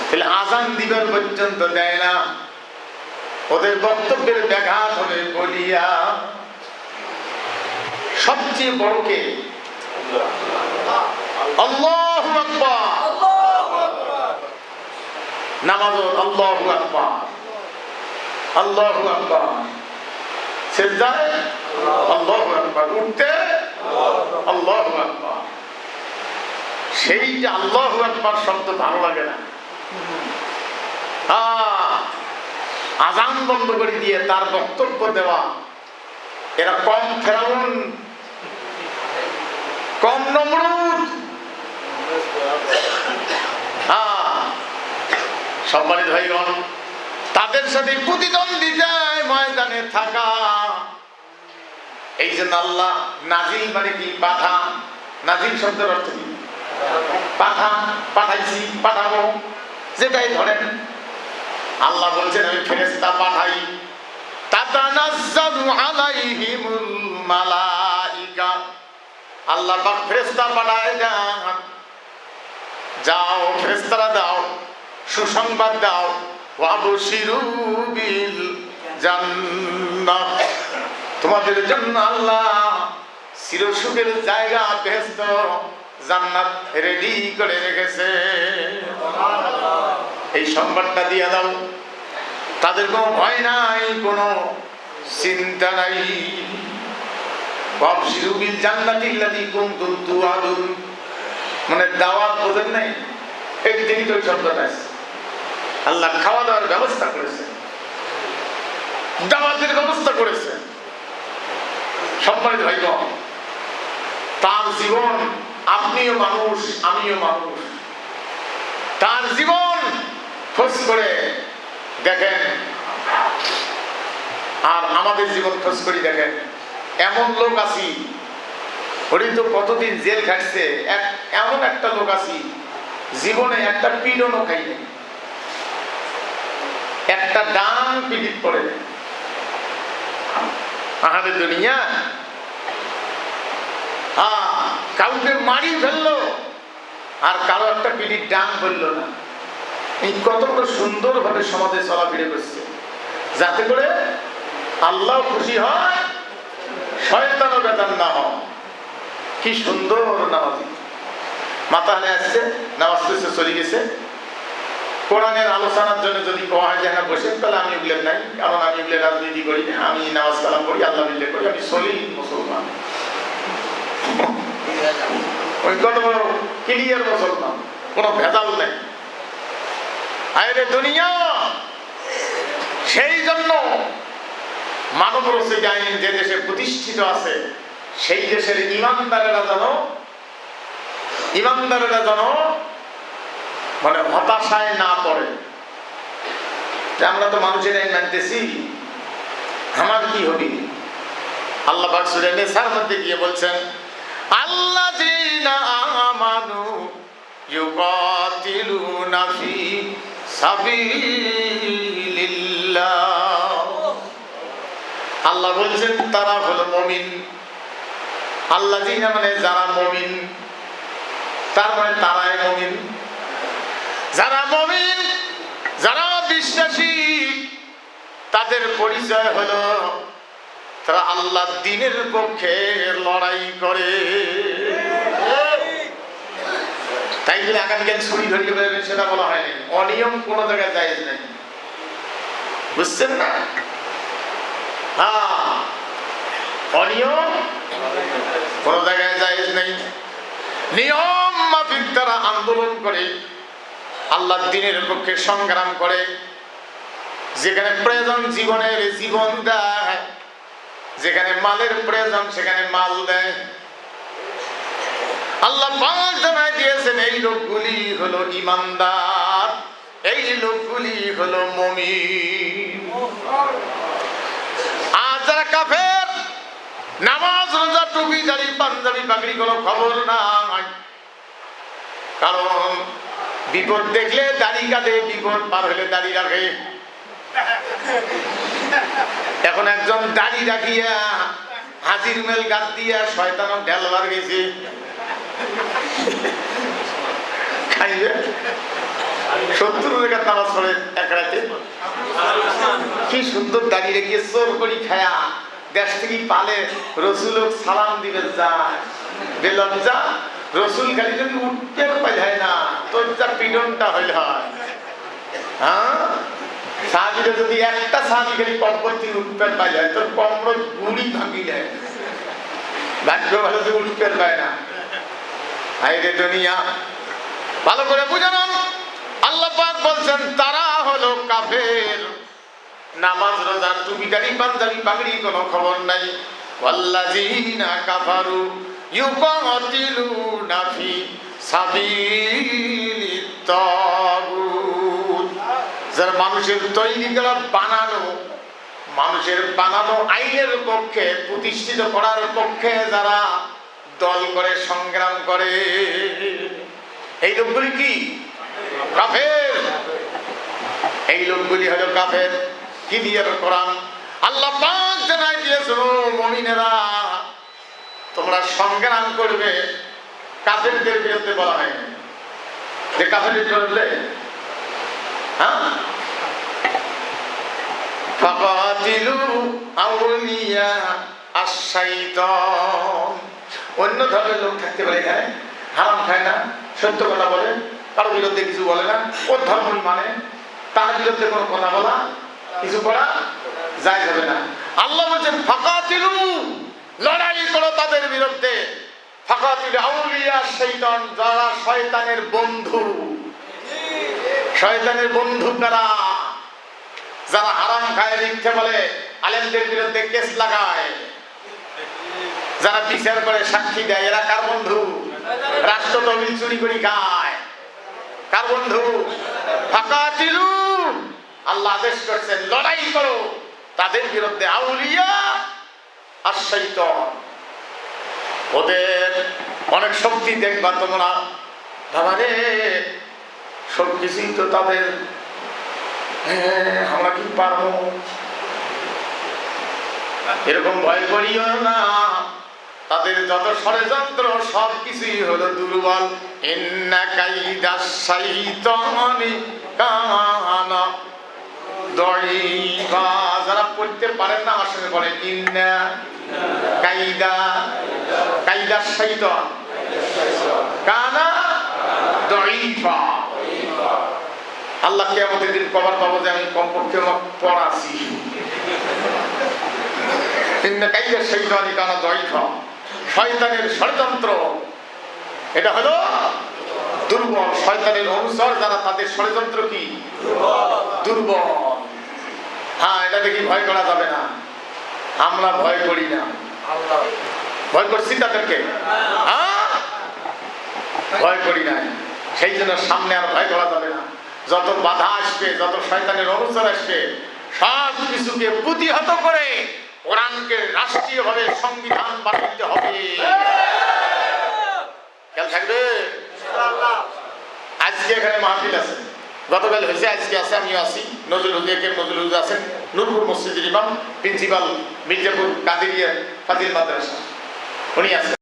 তাহলে আযান দিবার পর্যন্ত দেয় না, ওদের বক্তব্যের ব্যাঘাত হবে বলিয়া। সবচেয়ে বড় কে? আল্লাহু আকবার। নামাজ আল্লাহু আকবার, আল্লাহু আকবার। সিজদায় আল্লাহু আকবার, উঠতে আল্লাহু আকবার। সেই যে আল্লাহু আকবার শব্দ ভালো লাগে না। আযান বন্ধ করে দিয়ে তার বক্তব্য দেওয়া, এরা কম ফেরাউন, কম নমরুদ। সম্মানিত ভাইগণ, তাদের সাথে প্রতিদ্বন্দ্বিতায় ময়দানে থাকা। এই জন্য আল্লাহ নাজিল মানে কি? পাঠা। নাজিল শব্দের অর্থ কি? পাঠা, পাঠাইছি, পাঠাবো, যেটাই ধরেন। আল্লাহ বলছেন আমি ফেরেশতা পাঠাই। তাতানাজ্জালু আলাইহিমুল মালাইকা, আল্লাহ পাক ফেরেশতা পাঠায় দেন। যাও ফেরেশতারা দাও, সুসংবাদ দাও। ওয়াবশিরু বিল জান্নাহ, তোমাদের জন্য আল্লাহ চিরসুখের জায়গা বেহেশত জান্নাত রেডি করে রেখেছে। এই সংবাদটা দিয়ে দাও, তাদের কোনো ভয় নাই, কোনো চিন্তা নাই। ওয়াবশিরু বিল জান্নাতিল্লাতী কুনতুম তুআদুন, মানে দাওয়াত বোঝেন নাই, এই দিনই তো শব্দটা আছে। আল্লাহ খাওয়া দাওয়ার ব্যবস্থা করেছে, দাওয়াতের ব্যবস্থা করেছে। সম্মানিত ভাইগণ, তার জীবন, আপনিও মানুষ, আমিও মানুষ, তার জীবন খোঁজ করে দেখেন, আর আমাদের জীবন খোঁজ করে দেখেন। এমন লোক আছি, ওই তো কতদিন জেল খাটছে, এমন একটা লোক আছি জীবনে একটা পিডনও খাইনি, একটা ডান পিডিত পড়ে। আমাদের দুনিয়া কাউকে মারি ফেললো আর কারো একটা পিডির ডান ফেললো না। এই কতটা সুন্দর ভাবে সমাজে চলাফেরা করছে, যাতে করে আল্লাহ খুশি হয়, শয়তানও বেজার না হয়। কি সুন্দর নামাজি, মাথা হানে আসছে, নামাজ পড়ছে, চলে গেছে। কোরআনের আলোচনার জন্য যদি কোয়া হয় যে হ্যাঁ বসেন, তাহলে আমি ওগুলেন নাই, কারণ আমি ওগুলো রাজনীতি করি না, আমি নামাজ কালাম করি, আল্লাহ মিল্লে করি, আমি সলিড মুসলমান। ওই কত বড় ক্লিয়ার মুসলমান, কোনো ভেজাল নেই। আরে দুনিয়া, সেই জন্য মানব রচিত আইন যে দেশে প্রতিষ্ঠিত আছে, সেই দেশের ইমানদারেরা যেন মানে হতাশায় না পড়ে যে আমরা তো মানুষের আইন মানতেছি, আমার কি হবে। আল্লাহ পাক সূরা নিসার মধ্যে গিয়ে বলছেন, আল্লাযীনা আমানু ইউকাতিলুনা ফি সাবিলিল্লাহ। আল্লাহ বলছেন তারা হলো মুমিন। আল্লাযীনা মানে যারা মুমিন, তার মানে তারাই মুমিন। যারা মুমিন, যারা বিশ্বাসী, তাদের পরিচয় হলো তারা আল্লাহর দ্বীনের পক্ষে লড়াই করে। তাই বলে আগামীকাল ছুরি ধরিয়ে বেরোবেন সেটা বলা হয়নি। অনিয়ম কোনো জায়গায় জায়েজ নেই, বুঝছেন না? অনিয়ম কোনো জায়গায় জায়েজ নেই। নিয়ম মাফিক তারা আন্দোলন করে, আল্লাহর দ্বীনের পক্ষে সংগ্রাম করে। যেখানে প্রয়োজন জীবনের জীবন দেয়, যেখানে মালের প্রয়োজন সেখানে মাল দেয়। আল্লাহ পাক জানাই দিয়েছেন এই লোকগুলি হলো ইমানদার, এই লোকগুলি হলো মুমিন। আর যারা কাফের, নামাজ রোজা টুপি দাড়ি পাঞ্জাবি পাগড়ি কোনো খবর নাই। কারণ বিপদ দেখলে দাড়ি কাঁধে, বিপদ পার হলে দাড়ি রাখে। এখন একজন দাড়ি রাখিয়া হাজির মেল গাছ দিয়া শয়তান ঢেলবার গেছে, খাইবে 70 টাকা নামাজ পড়ে এক রাতে। কি সুন্দর দাড়ি রেখে চোর করি খায়া দেশ থেকে পালে রসুল সালাম দিবে যায় বেলজ্জা। রসুল খালি যদি উঠতে পাইলে না তোর যা পিডনটা হইলে হয়। হ্যাঁ, সাহাবীরা যদি একটা সাহাবী খালি কবর থেকে উঠতে পাইলে তোর কমর গুড়ি ভাঙি যায়। ভাগ্য ভালো যে উঠতে পায় না। আইরে দুনিয়া ভালো করে বুঝে নাও। আল্লাহ পাক বলছেন তারা হলো কাফের, নামাজ রোজা টুপি দাড়ি পাঞ্জাবি পাগড়ি কোনো খবর নাই। ওয়াল্লাযিনা কাফারু ইউকাতিলুনা ফি সাবিলিত তাগুত। যারা মানুষের তৈরি করা মানুষের বানানো আইনের পক্ষে, প্রতিষ্ঠিত করার পক্ষে যারা দল করে সংগ্রাম করে, এই লোকগুলি কি কাফের। এই লোকগুলি হলো কাফের। কি দিয়ে কোরআন আল্লাহ পাক জানাই দিয়েছেন, মুমিনেরা তোমরা সংগ্রাম করবে। কাফেরদের বিরুদ্ধে বলা হয় যে কাফেরদের বিরুদ্ধে হ্যাঁ ফাকাতিলু আউলিয়া আশ-শাইতান। অন্য ধর্মের লোক থাকতে পারে এখানে, হারাম খায় না, সত্য কথা বলে, কারো বিরুদ্ধে কিছু বলে না, ওর ধর্মই মানে, তার বিরুদ্ধে কোনো কথা বলা কিছু করা যায় যাবে না। আল্লাহ বলছেন ফাকাতিলু, লড়াই করো তাদের বিরুদ্ধে। ফাকাতিলু আউলিয়া শাইতান, যারা শয়তানের বন্ধু। শয়তানের বন্ধু কারা? যারা হারাম খায়, মিথ্যে বলে, আলেমদের বিরুদ্ধে কেস লাগায়, যারা বিচার করে সাক্ষী দেয়, এরা কার বন্ধু? রাষ্ট্র তহবিল চুরি করে খায়, কার বন্ধু? ফাকাতিলু, আল্লাহ আদেশ করছেন লড়াই করো তাদের বিরুদ্ধে। আউলিয়া আশ-শাইতান, ওদের অনেক শক্তি দেখবা তোমরা। বাবারে সবকিছুই তো তাদের, আমরা কি পারবো এরকম ভয় করিও না। তাদের যত ষড়যন্ত্র সবকিছুই হলো দুর্বল। ইন্না কাইদাশ শাইতানি কানা দাঈফা। যারা পড়তে পারেন না আমার সঙ্গে বলেন ইন্না কাইদাশ শাইতান কানা দাঈফা। আল্লাহ কিয়ামতের দিন কবর পাবো যে আমি কমপক্ষে পড়াছি ইন্না কাইদাশ শাইতানি কানা দাঈফা। শয়তানের ষড়যন্ত্র এটা হলো দুর্বল। শয়তানের অনুসার যারা, তাদের ষড়যন্ত্র কি দুর্বল। হ্যাঁ, এটা দেখি ভয় করা যাবে না। আমরা ভয় করি না, ভয় করছি তাদেরকে, হ্যাঁ ভয় করি না। সেই জন্য সামনে আর ভয় করা যাবে না। যত বাধা আসবে, যত শয়তানের অনুসার আসবে, সব কিছুকে প্রতিহত করে কোরআনকে রাষ্ট্রীয়ভাবে সংবিধান বানাতে হবে। খেয়াল থাকবে। আজকে এখানে মাহফিল আছে, গতকাল হয়েছে, আজকে আছে, আমিও আছি। নজরুল হুজুর আছেন, নূরপুর মসজিদের ইমাম, প্রিন্সিপাল মির্জাপুর কাদেরিয়া ফাজিল মাদ্রাসা, উনি আছেন।